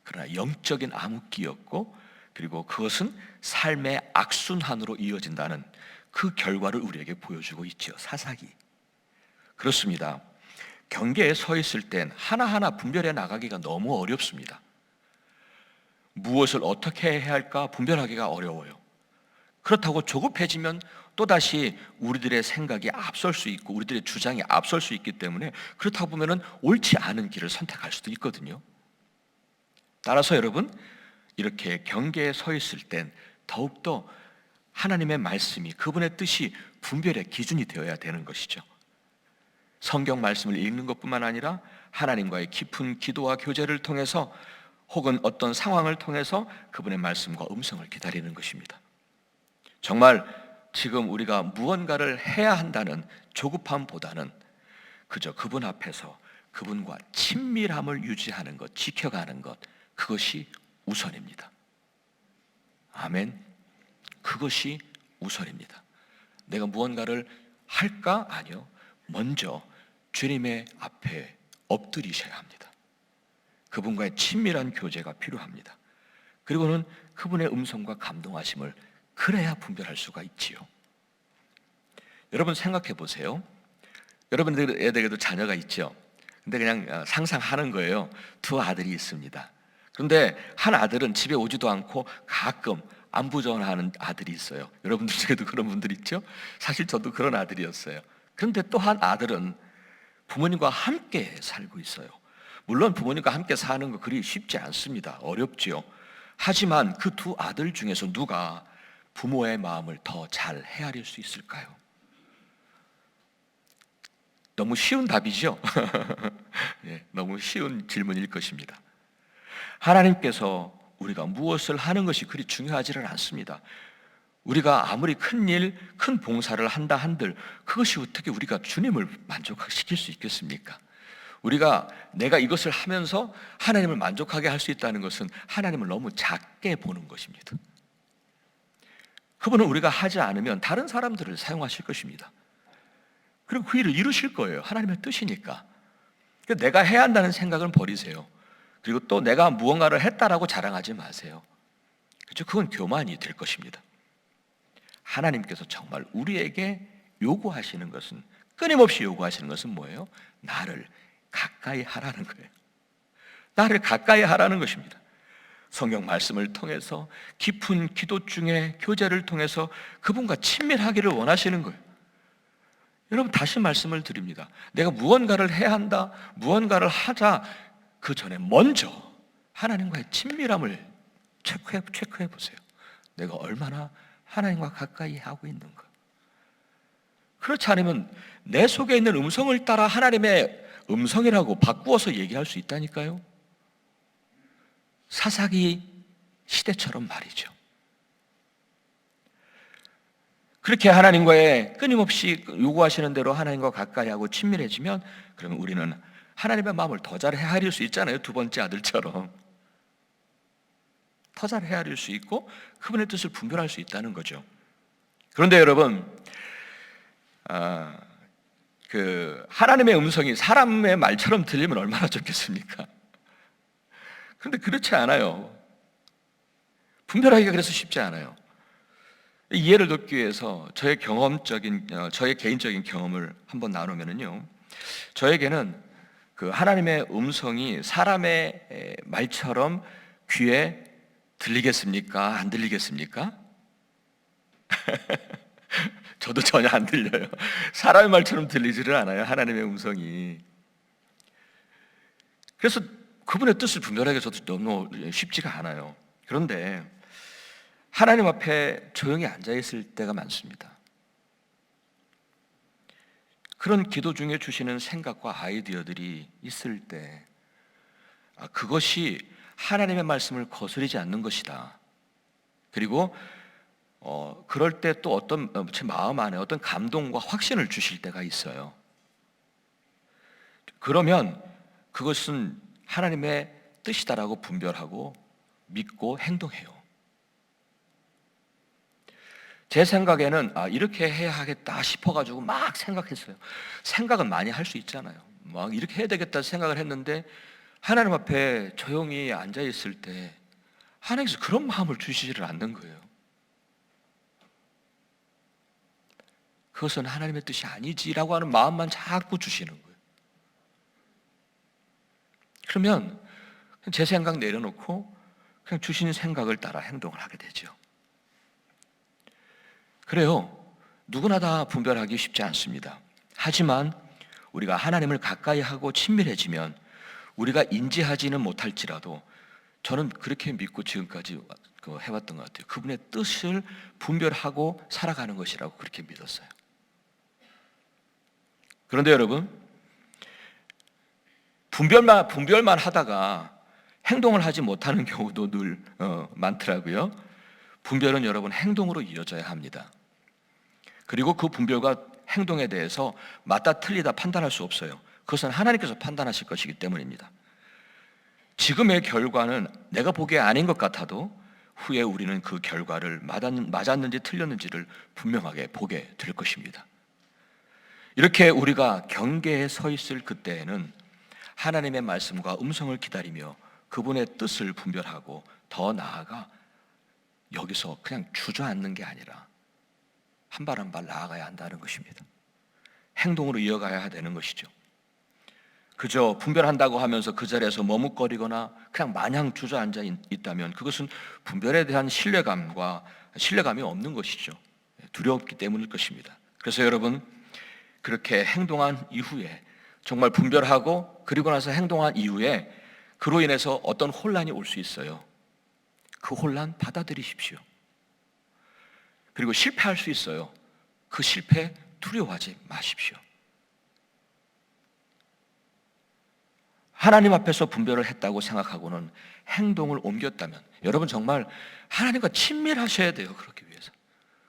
그러나 영적인 암흑기였고, 그리고 그것은 삶의 악순환으로 이어진다는 그 결과를 우리에게 보여주고 있죠. 사사기. 그렇습니다. 경계에 서 있을 땐 하나하나 분별해 나가기가 너무 어렵습니다. 무엇을 어떻게 해야 할까 분별하기가 어려워요. 그렇다고 조급해지면 또다시 우리들의 생각이 앞설 수 있고 우리들의 주장이 앞설 수 있기 때문에, 그렇다고 보면은 옳지 않은 길을 선택할 수도 있거든요. 따라서 여러분, 이렇게 경계에 서 있을 땐 더욱더 하나님의 말씀이, 그분의 뜻이 분별의 기준이 되어야 되는 것이죠. 성경 말씀을 읽는 것뿐만 아니라 하나님과의 깊은 기도와 교제를 통해서, 혹은 어떤 상황을 통해서 그분의 말씀과 음성을 기다리는 것입니다. 정말 지금 우리가 무언가를 해야 한다는 조급함보다는 그저 그분 앞에서 그분과 친밀함을 유지하는 것, 지켜가는 것, 그것이 우선입니다. 아멘. 그것이 우선입니다. 내가 무언가를 할까? 아니요. 먼저 주님의 앞에 엎드리셔야 합니다. 그분과의 친밀한 교제가 필요합니다. 그리고는 그분의 음성과 감동하심을, 그래야 분별할 수가 있지요. 여러분 생각해 보세요. 여러분들에게도 자녀가 있죠. 근데 그냥 상상하는 거예요. 두 아들이 있습니다. 그런데 한 아들은 집에 오지도 않고 가끔 안부 전화하는 아들이 있어요. 여러분들 중에도 그런 분들 있죠? 사실 저도 그런 아들이었어요. 그런데 또 한 아들은 부모님과 함께 살고 있어요. 물론 부모님과 함께 사는 거 그리 쉽지 않습니다. 어렵지요. 하지만 그 두 아들 중에서 누가 부모의 마음을 더 잘 헤아릴 수 있을까요? 너무 쉬운 답이죠? 네, 너무 쉬운 질문일 것입니다. 하나님께서 우리가 무엇을 하는 것이 그리 중요하지는 않습니다. 우리가 아무리 큰 일, 큰 봉사를 한다 한들 그것이 어떻게 우리가 주님을 만족시킬 수 있겠습니까? 우리가 내가 이것을 하면서 하나님을 만족하게 할 수 있다는 것은 하나님을 너무 작게 보는 것입니다. 그분은 우리가 하지 않으면 다른 사람들을 사용하실 것입니다. 그리고 그 일을 이루실 거예요. 하나님의 뜻이니까. 내가 해야 한다는 생각은 버리세요. 그리고 또 내가 무언가를 했다라고 자랑하지 마세요. 그렇죠? 그건 교만이 될 것입니다. 하나님께서 정말 우리에게 요구하시는 것은, 끊임없이 요구하시는 것은 뭐예요? 나를 가까이 하라는 거예요. 나를 가까이 하라는 것입니다. 성경 말씀을 통해서, 깊은 기도 중에 교제를 통해서 그분과 친밀하기를 원하시는 거예요. 여러분, 다시 말씀을 드립니다. 내가 무언가를 해야 한다, 무언가를 하자 그 전에 먼저 하나님과의 친밀함을 체크해 보세요. 내가 얼마나 하나님과 가까이 하고 있는가. 그렇지 않으면 내 속에 있는 음성을 따라 하나님의 음성이라고 바꾸어서 얘기할 수 있다니까요. 사사기 시대처럼 말이죠. 그렇게 하나님과의 끊임없이 요구하시는 대로 하나님과 가까이 하고 친밀해지면, 그러면 우리는 하나님의 마음을 더 잘 헤아릴 수 있잖아요. 두 번째 아들처럼 더 잘 헤아릴 수 있고 그분의 뜻을 분별할 수 있다는 거죠. 그런데 여러분, 하나님의 음성이 사람의 말처럼 들리면 얼마나 좋겠습니까? 그런데 그렇지 않아요. 분별하기가 그래서 쉽지 않아요. 이해를 돕기 위해서 저의 개인적인 경험을 한번 나누면요, 저에게는 그 하나님의 음성이 사람의 말처럼 귀에 들리겠습니까? 안 들리겠습니까? 저도 전혀 안 들려요. 사람의 말처럼 들리지를 않아요, 하나님의 음성이. 그래서 그분의 뜻을 분별하기 저도 너무 쉽지가 않아요. 그런데 하나님 앞에 조용히 앉아있을 때가 많습니다. 그런 기도 중에 주시는 생각과 아이디어들이 있을 때, 그것이 하나님의 말씀을 거스르지 않는 것이다. 그리고 그럴 때 또 어떤 제 마음 안에 어떤 감동과 확신을 주실 때가 있어요. 그러면 그것은 하나님의 뜻이다라고 분별하고 믿고 행동해요. 제 생각에는 이렇게 해야 하겠다 싶어가지고 막 생각했어요. 생각은 많이 할 수 있잖아요. 막 이렇게 해야 되겠다 생각을 했는데 하나님 앞에 조용히 앉아 있을 때 하나님께서 그런 마음을 주시지를 않는 거예요. 그것은 하나님의 뜻이 아니지라고 하는 마음만 자꾸 주시는 거예요. 그러면 제 생각 내려놓고 그냥 주신 생각을 따라 행동을 하게 되죠. 그래요. 누구나 다 분별하기 쉽지 않습니다. 하지만 우리가 하나님을 가까이 하고 친밀해지면 우리가 인지하지는 못할지라도 저는 그렇게 믿고 지금까지 해왔던 것 같아요. 그분의 뜻을 분별하고 살아가는 것이라고 그렇게 믿었어요. 그런데 여러분, 분별만 하다가 행동을 하지 못하는 경우도 늘 많더라고요. 분별은 여러분 행동으로 이어져야 합니다. 그리고 그 분별과 행동에 대해서 맞다 틀리다 판단할 수 없어요. 그것은 하나님께서 판단하실 것이기 때문입니다. 지금의 결과는 내가 보기에 아닌 것 같아도 후에 우리는 그 결과를 맞았는지 틀렸는지를 분명하게 보게 될 것입니다. 이렇게 우리가 경계에 서 있을 그때에는 하나님의 말씀과 음성을 기다리며 그분의 뜻을 분별하고 더 나아가 여기서 그냥 주저앉는 게 아니라 한 발 한 발 나아가야 한다는 것입니다. 행동으로 이어가야 되는 것이죠. 그저 분별한다고 하면서 그 자리에서 머뭇거리거나 그냥 마냥 주저앉아 있다면 그것은 분별에 대한 신뢰감이 없는 것이죠. 두렵기 때문일 것입니다. 그래서 여러분, 그렇게 행동한 이후에 정말 분별하고 그리고 나서 행동한 이후에 그로 인해서 어떤 혼란이 올 수 있어요. 그 혼란 받아들이십시오. 그리고 실패할 수 있어요. 그 실패 두려워하지 마십시오. 하나님 앞에서 분별을 했다고 생각하고는 행동을 옮겼다면 여러분 정말 하나님과 친밀하셔야 돼요. 그렇기 위해서.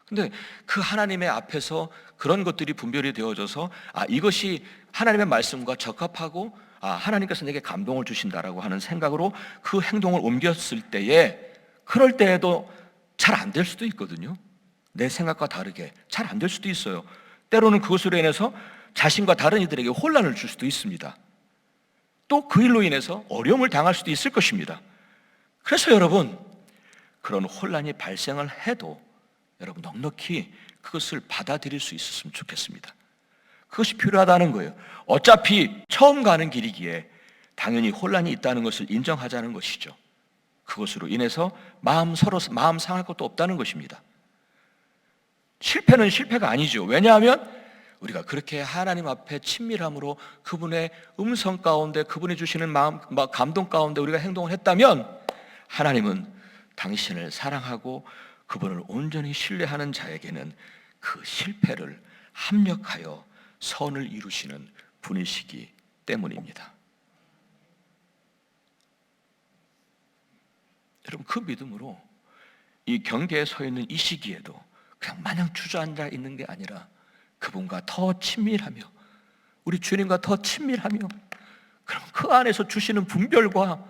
근데 그 하나님의 앞에서 그런 것들이 분별이 되어져서 이것이 하나님의 말씀과 적합하고 하나님께서 내게 감동을 주신다라고 하는 생각으로 그 행동을 옮겼을 때에 그럴 때에도 잘 안 될 수도 있거든요. 내 생각과 다르게 잘 안 될 수도 있어요. 때로는 그것으로 인해서 자신과 다른 이들에게 혼란을 줄 수도 있습니다. 또 그 일로 인해서 어려움을 당할 수도 있을 것입니다. 그래서 여러분, 그런 혼란이 발생을 해도 여러분 넉넉히 그것을 받아들일 수 있었으면 좋겠습니다. 그것이 필요하다는 거예요. 어차피 처음 가는 길이기에 당연히 혼란이 있다는 것을 인정하자는 것이죠. 그것으로 인해서 마음 상할 것도 없다는 것입니다. 실패는 실패가 아니죠. 왜냐하면 우리가 그렇게 하나님 앞에 친밀함으로 그분의 음성 가운데 그분이 주시는 감동 가운데 우리가 행동을 했다면 하나님은 당신을 사랑하고 그분을 온전히 신뢰하는 자에게는 그 실패를 합력하여 선을 이루시는 분이시기 때문입니다. 여러분, 그 믿음으로 이 경계에 서 있는 이 시기에도 그냥 마냥 주저앉아 있는 게 아니라 그분과 더 친밀하며 우리 주님과 더 친밀하며 그럼 그 안에서 주시는 분별과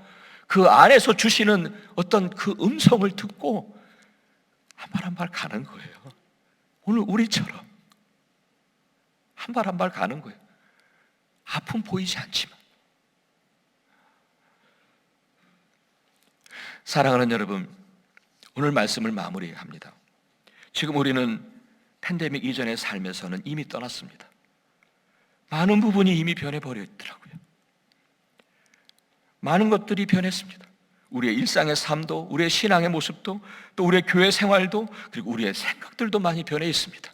그 안에서 주시는 어떤 그 음성을 듣고 한 발 한 발 가는 거예요. 오늘 우리처럼 한 발 한 발 가는 거예요. 아픔 보이지 않지만. 사랑하는 여러분, 오늘 말씀을 마무리합니다. 지금 우리는 팬데믹 이전의 삶에서는 이미 떠났습니다. 많은 부분이 이미 변해버려 있더라고요. 많은 것들이 변했습니다. 우리의 일상의 삶도, 우리의 신앙의 모습도, 또 우리의 교회 생활도, 그리고 우리의 생각들도 많이 변해 있습니다.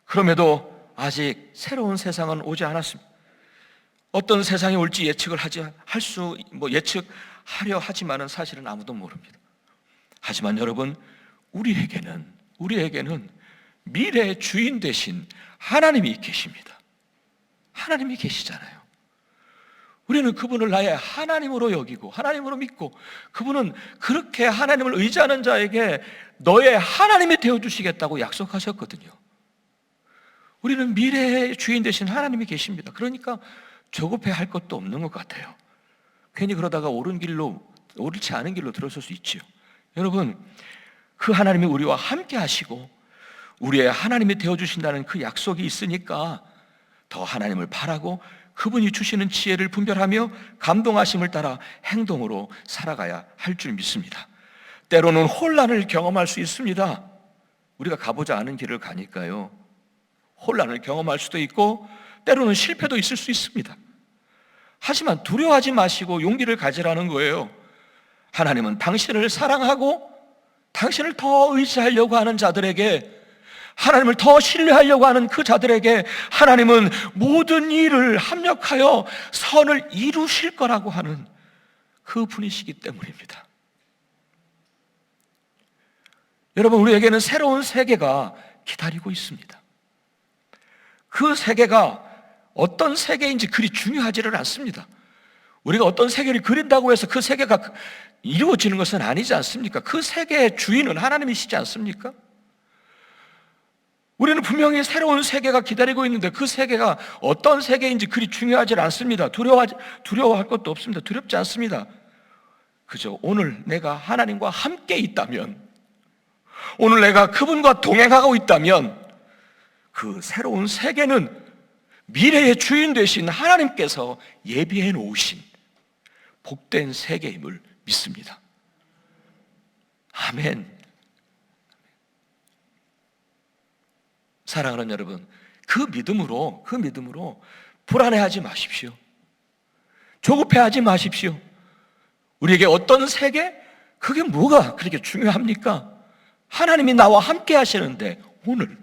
그럼에도 아직 새로운 세상은 오지 않았습니다. 어떤 세상이 올지 예측하려 하지만은 사실은 아무도 모릅니다. 하지만 여러분, 우리에게는 미래의 주인 되신 하나님이 계십니다. 하나님이 계시잖아요. 우리는 그분을 나의 하나님으로 여기고 하나님으로 믿고 그분은 그렇게 하나님을 의지하는 자에게 너의 하나님이 되어주시겠다고 약속하셨거든요. 우리는 미래의 주인 되신 하나님이 계십니다. 그러니까 조급해 할 것도 없는 것 같아요. 괜히 그러다가 옳지 않은 길로 들어설 수 있지요. 여러분, 그 하나님이 우리와 함께 하시고 우리의 하나님이 되어주신다는 그 약속이 있으니까 더 하나님을 바라고 그분이 주시는 지혜를 분별하며 감동하심을 따라 행동으로 살아가야 할 줄 믿습니다. 때로는 혼란을 경험할 수 있습니다. 우리가 가보지 않은 길을 가니까요, 혼란을 경험할 수도 있고 때로는 실패도 있을 수 있습니다. 하지만 두려워하지 마시고 용기를 가지라는 거예요. 하나님은 당신을 사랑하고 당신을 더 의지하려고 하는 자들에게, 하나님을 더 신뢰하려고 하는 그 자들에게 하나님은 모든 일을 합력하여 선을 이루실 거라고 하는 그 분이시기 때문입니다. 여러분, 우리에게는 새로운 세계가 기다리고 있습니다. 그 세계가 어떤 세계인지 그리 중요하지를 않습니다. 우리가 어떤 세계를 그린다고 해서 그 세계가 이루어지는 것은 아니지 않습니까? 그 세계의 주인은 하나님이시지 않습니까? 우리는 분명히 새로운 세계가 기다리고 있는데 그 세계가 어떤 세계인지 그리 중요하지 않습니다. 두려워할 것도 없습니다. 두렵지 않습니다. 그저 오늘 내가 하나님과 함께 있다면, 오늘 내가 그분과 동행하고 있다면 그 새로운 세계는 미래의 주인 되신 하나님께서 예비해 놓으신 복된 세계임을 믿습니다. 아멘. 사랑하는 여러분, 그 믿음으로 불안해하지 마십시오. 조급해하지 마십시오. 우리에게 어떤 세계? 그게 뭐가 그렇게 중요합니까? 하나님이 나와 함께 하시는데 오늘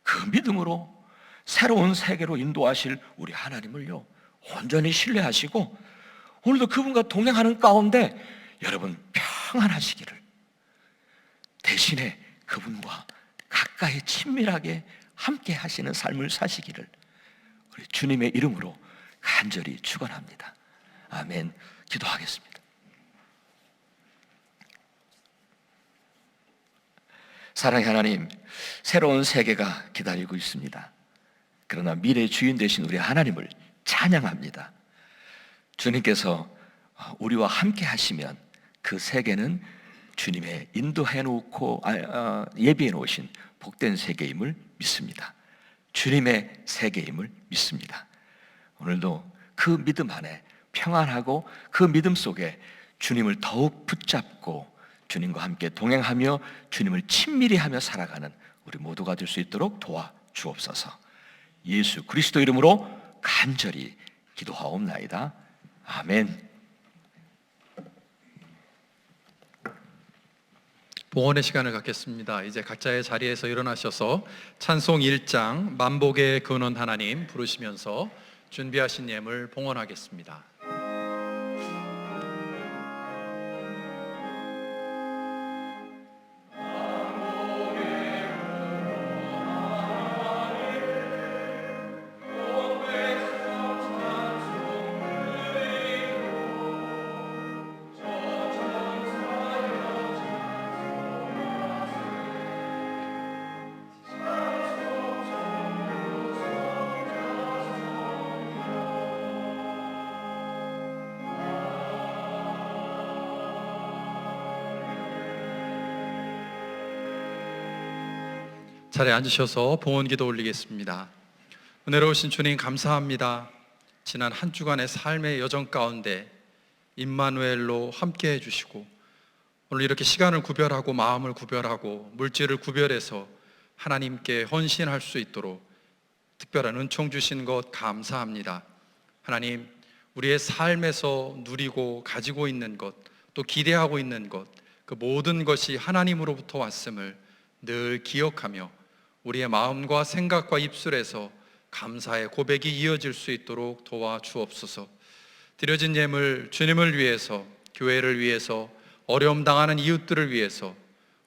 그 믿음으로 새로운 세계로 인도하실 우리 하나님을요, 온전히 신뢰하시고 오늘도 그분과 동행하는 가운데 여러분 평안하시기를, 대신에 그분과 가까이 친밀하게 함께 하시는 삶을 사시기를 우리 주님의 이름으로 간절히 축원합니다. 아멘. 기도하겠습니다. 사랑의 하나님, 새로운 세계가 기다리고 있습니다. 그러나 미래의 주인 되신 우리 하나님을 찬양합니다. 주님께서 우리와 함께 하시면 그 세계는 주님의 인도해 놓고 예비해 놓으신 복된 세계임을 믿습니다. 주님의 세계임을 믿습니다. 오늘도 그 믿음 안에 평안하고 그 믿음 속에 주님을 더욱 붙잡고 주님과 함께 동행하며 주님을 친밀히 하며 살아가는 우리 모두가 될 수 있도록 도와주옵소서. 예수 그리스도 이름으로 간절히 기도하옵나이다. 아멘. 봉헌의 시간을 갖겠습니다. 이제 각자의 자리에서 일어나셔서 찬송 1장 만복의 근원 하나님 부르시면서 준비하신 예물 봉헌하겠습니다. 자리에 앉으셔서 봉헌 기도 올리겠습니다. 은혜로우신 주님 감사합니다. 지난 한 주간의 삶의 여정 가운데 임마누엘로 함께 해주시고 오늘 이렇게 시간을 구별하고 마음을 구별하고 물질을 구별해서 하나님께 헌신할 수 있도록 특별한 은총 주신 것 감사합니다. 하나님, 우리의 삶에서 누리고 가지고 있는 것, 또 기대하고 있는 것, 그 모든 것이 하나님으로부터 왔음을 늘 기억하며 우리의 마음과 생각과 입술에서 감사의 고백이 이어질 수 있도록 도와주옵소서. 드려진 예물 주님을 위해서, 교회를 위해서, 어려움 당하는 이웃들을 위해서,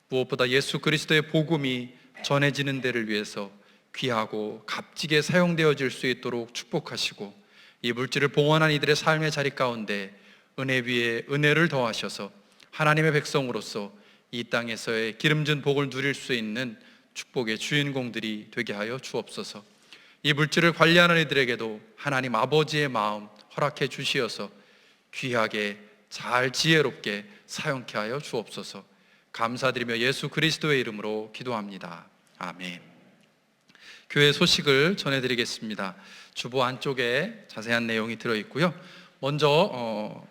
무엇보다 예수 그리스도의 복음이 전해지는 데를 위해서 귀하고 값지게 사용되어질 수 있도록 축복하시고 이 물질을 봉헌한 이들의 삶의 자리 가운데 은혜 위에 은혜를 더하셔서 하나님의 백성으로서 이 땅에서의 기름진 복을 누릴 수 있는 축복의 주인공들이 되게 하여 주옵소서. 이 물질을 관리하는 이들에게도 하나님 아버지의 마음 허락해 주시어서 귀하게 잘 지혜롭게 사용케 하여 주옵소서. 감사드리며 예수 그리스도의 이름으로 기도합니다. 아멘. 교회 소식을 전해드리겠습니다. 주보 안쪽에 자세한 내용이 들어있고요. 먼저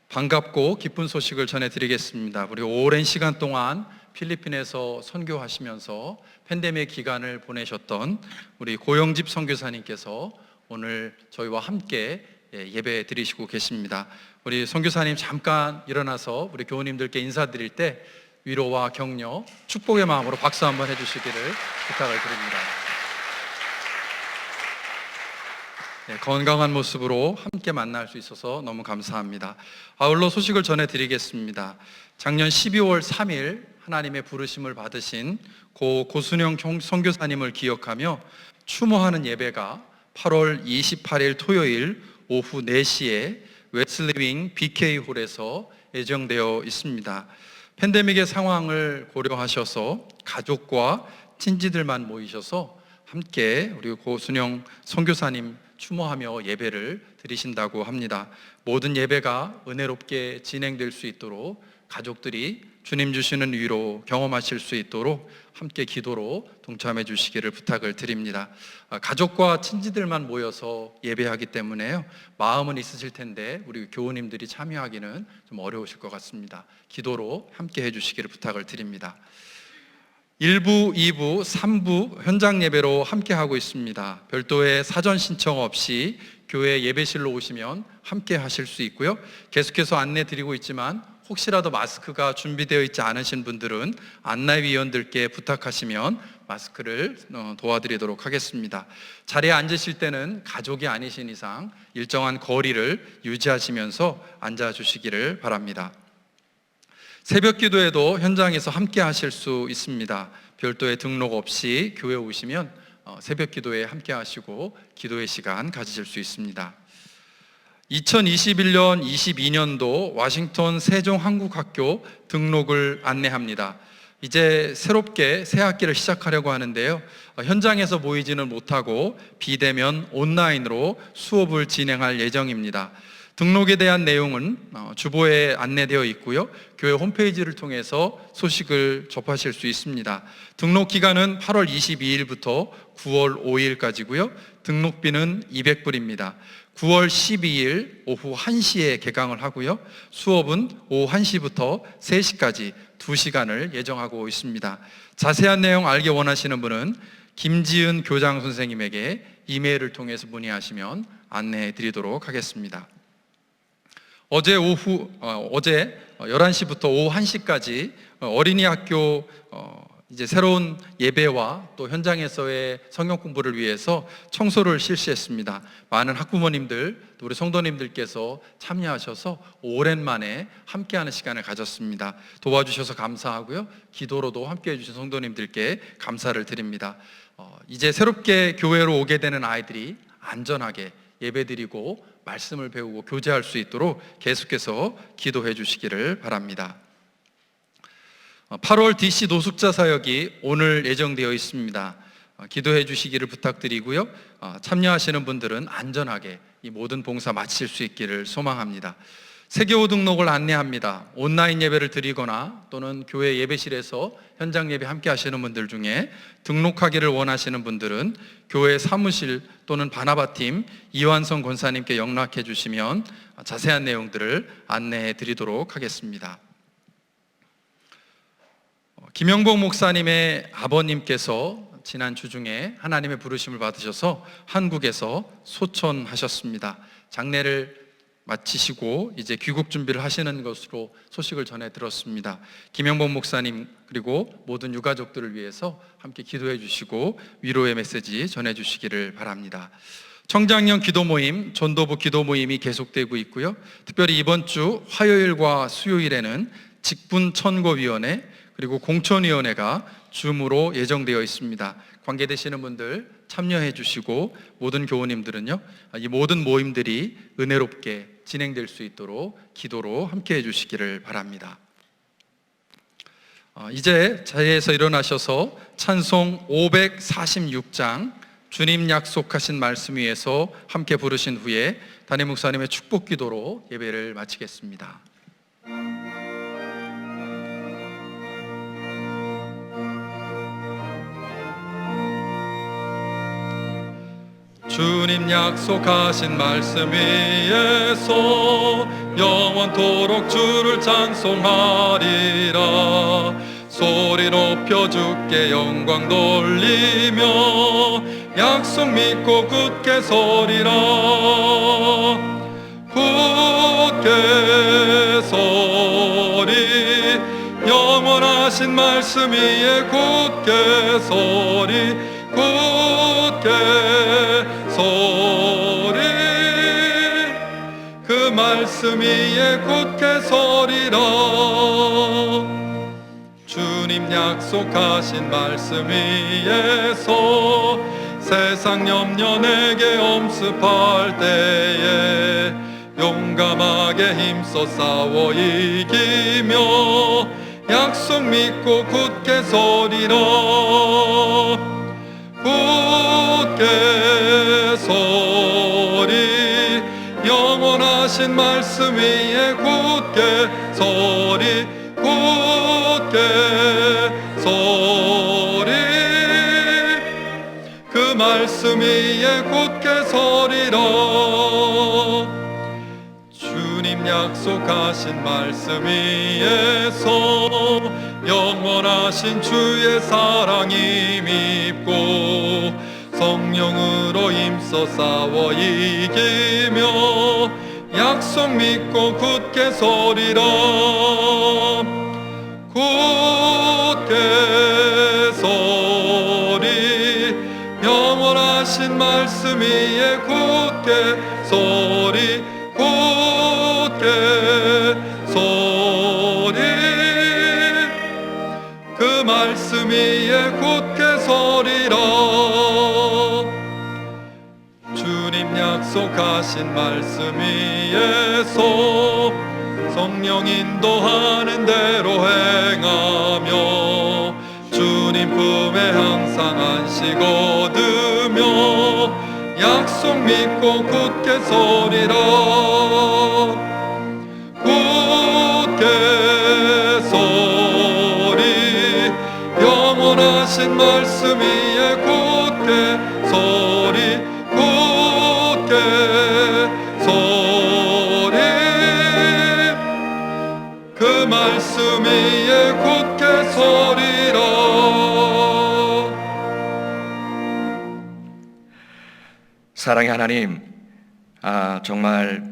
반갑고 기쁜 소식을 전해드리겠습니다. 우리 오랜 시간 동안 필리핀에서 선교하시면서 팬데믹 기간을 보내셨던 우리 고영집 선교사님께서 오늘 저희와 함께 예배 드리시고 계십니다. 우리 선교사님 잠깐 일어나서 우리 교우님들께 인사드릴 때 위로와 격려, 축복의 마음으로 박수 한번 해주시기를 부탁을 드립니다. 네, 건강한 모습으로 함께 만날 수 있어서 너무 감사합니다. 아울러 소식을 전해드리겠습니다. 작년 12월 3일 하나님의 부르심을 받으신 고순영 선교사님을 기억하며 추모하는 예배가 8월 28일 토요일 오후 4시에 웨슬리윙 BK홀에서 예정되어 있습니다. 팬데믹의 상황을 고려하셔서 가족과 친지들만 모이셔서 함께 우리 고순영 선교사님 추모하며 예배를 드리신다고 합니다. 모든 예배가 은혜롭게 진행될 수 있도록 가족들이 주님 주시는 위로 경험하실 수 있도록 함께 기도로 동참해 주시기를 부탁을 드립니다. 가족과 친지들만 모여서 예배하기 때문에요, 마음은 있으실 텐데 우리 교우님들이 참여하기는 좀 어려우실 것 같습니다. 기도로 함께 해주시기를 부탁을 드립니다. 1부, 2부, 3부 현장 예배로 함께 하고 있습니다. 별도의 사전 신청 없이 교회 예배실로 오시면 함께 하실 수 있고요. 계속해서 안내 드리고 있지만 혹시라도 마스크가 준비되어 있지 않으신 분들은 안내위원들께 부탁하시면 마스크를 도와드리도록 하겠습니다. 자리에 앉으실 때는 가족이 아니신 이상 일정한 거리를 유지하시면서 앉아주시기를 바랍니다. 새벽 기도에도 현장에서 함께 하실 수 있습니다. 별도의 등록 없이 교회 오시면 새벽 기도에 함께 하시고 기도의 시간 가지실 수 있습니다. 2021년, 22년도 워싱턴 세종한국학교 등록을 안내합니다. 이제 새롭게 새 학기를 시작하려고 하는데요, 현장에서 모이지는 못하고 비대면 온라인으로 수업을 진행할 예정입니다. 등록에 대한 내용은 주보에 안내되어 있고요, 교회 홈페이지를 통해서 소식을 접하실 수 있습니다. 등록 기간은 8월 22일부터 9월 5일까지고요 등록비는 200불입니다 9월 12일 오후 1시에 개강을 하고요, 수업은 오후 1시부터 3시까지 2시간을 예정하고 있습니다. 자세한 내용 알기 원하시는 분은 김지은 교장 선생님에게 이메일을 통해서 문의하시면 안내해 드리도록 하겠습니다. 어제 11시부터 오후 1시까지 어린이 학교 이제 새로운 예배와 또 현장에서의 성경 공부를 위해서 청소를 실시했습니다. 많은 학부모님들, 또 우리 성도님들께서 참여하셔서 오랜만에 함께하는 시간을 가졌습니다. 도와주셔서 감사하고요, 기도로도 함께해 주신 성도님들께 감사를 드립니다. 이제 새롭게 교회로 오게 되는 아이들이 안전하게 예배드리고 말씀을 배우고 교제할 수 있도록 계속해서 기도해 주시기를 바랍니다. 8월 DC 노숙자 사역이 오늘 예정되어 있습니다. 기도해 주시기를 부탁드리고요, 참여하시는 분들은 안전하게 이 모든 봉사 마칠 수 있기를 소망합니다. 세교호 등록을 안내합니다. 온라인 예배를 드리거나 또는 교회 예배실에서 현장 예배 함께 하시는 분들 중에 등록하기를 원하시는 분들은 교회 사무실 또는 바나바팀 이완성 권사님께 연락해 주시면 자세한 내용들을 안내해 드리도록 하겠습니다. 김영복 목사님의 아버님께서 지난 주중에 하나님의 부르심을 받으셔서 한국에서 소천하셨습니다. 장례를 마치시고 이제 귀국 준비를 하시는 것으로 소식을 전해 들었습니다. 김영복 목사님 그리고 모든 유가족들을 위해서 함께 기도해 주시고 위로의 메시지 전해 주시기를 바랍니다. 청장년 기도 모임, 전도부 기도 모임이 계속되고 있고요, 특별히 이번 주 화요일과 수요일에는 직분천거위원회 그리고 공천위원회가 줌으로 예정되어 있습니다. 관계되시는 분들 참여해 주시고 모든 교우님들은요, 이 모든 모임들이 은혜롭게 진행될 수 있도록 기도로 함께 해주시기를 바랍니다. 이제 자리에서 일어나셔서 찬송 546장 주님 약속하신 말씀 위에서 함께 부르신 후에 담임 목사님의 축복 기도로 예배를 마치겠습니다. 주님 약속하신 말씀 위에서 영원토록 주를 찬송하리라. 소리 높여 주께 영광 돌리며 약속 믿고 굳게 서리라. 굳게 서리 영원하신 말씀 위에 굳게 서리 굳게 서리 그 말씀 위에 굳게 서리라. 주님 약속하신 말씀 위에서 세상 염려 내게 엄습할 때에 용감하게 힘써 싸워 이기며 약속 믿고 굳게 서리라. 굳게 서리 영원하신 말씀 위에 굳게 서리 굳게 서리 그 말씀 위에 굳게 서리라. 주님 약속하신 말씀 위에서 영원하신 주의 사랑이 밉고 성령으로 힘써 싸워 이기며 약속 믿고 굳게 서리라. 굳게 서리 영원하신 말씀 위에 굳게 서리 굳게 서리 그 말씀 위에 굳게 서리라. 주님 약속하신 말씀 위에서 성령 인도하는 대로 행하며 주님 품에 항상 안식 얻으며 약속 믿고 굳게 서리라. 굳게 서리 영원하신 말씀 위에 굳게 서리 굳게 서리 그 말씀 위에 굳게 서리라. 사랑의 하나님, 정말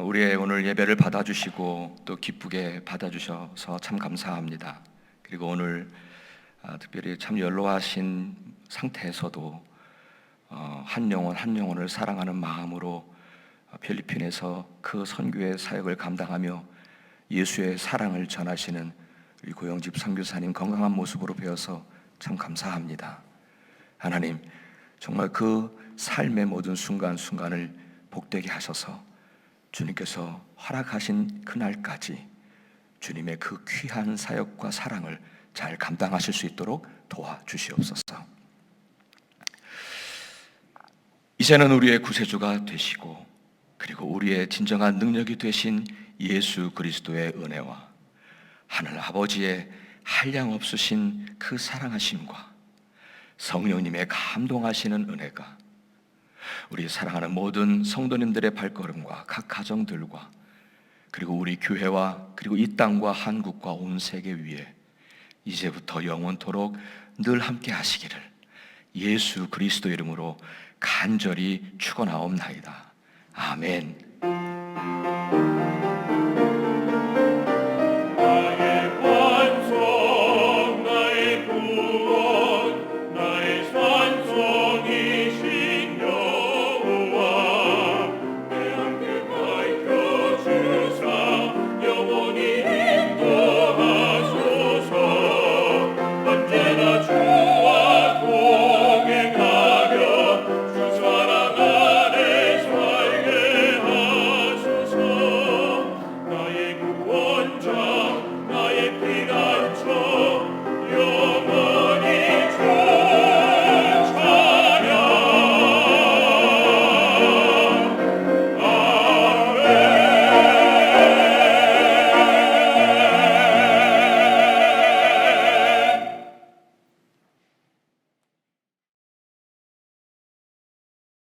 우리의 오늘 예배를 받아주시고 또 기쁘게 받아주셔서 참 감사합니다. 그리고 오늘 특별히 참 연로하신 상태에서도 한 영혼 한 영혼을 사랑하는 마음으로 필리핀에서 그 선교의 사역을 감당하며 예수의 사랑을 전하시는 우리 고영집 선교사님 건강한 모습으로 배워서 참 감사합니다. 하나님, 정말 그 삶의 모든 순간순간을 복되게 하셔서 주님께서 허락하신 그날까지 주님의 그 귀한 사역과 사랑을 잘 감당하실 수 있도록 도와주시옵소서. 이제는 우리의 구세주가 되시고 그리고 우리의 진정한 능력이 되신 예수 그리스도의 은혜와 하늘 아버지의 한량없으신 그 사랑하심과 성령님의 감동하시는 은혜가 우리 사랑하는 모든 성도님들의 발걸음과 각 가정들과 그리고 우리 교회와 그리고 이 땅과 한국과 온 세계 위에 이제부터 영원토록 늘 함께 하시기를 예수 그리스도 이름으로 간절히 축원하옵나이다. 아멘.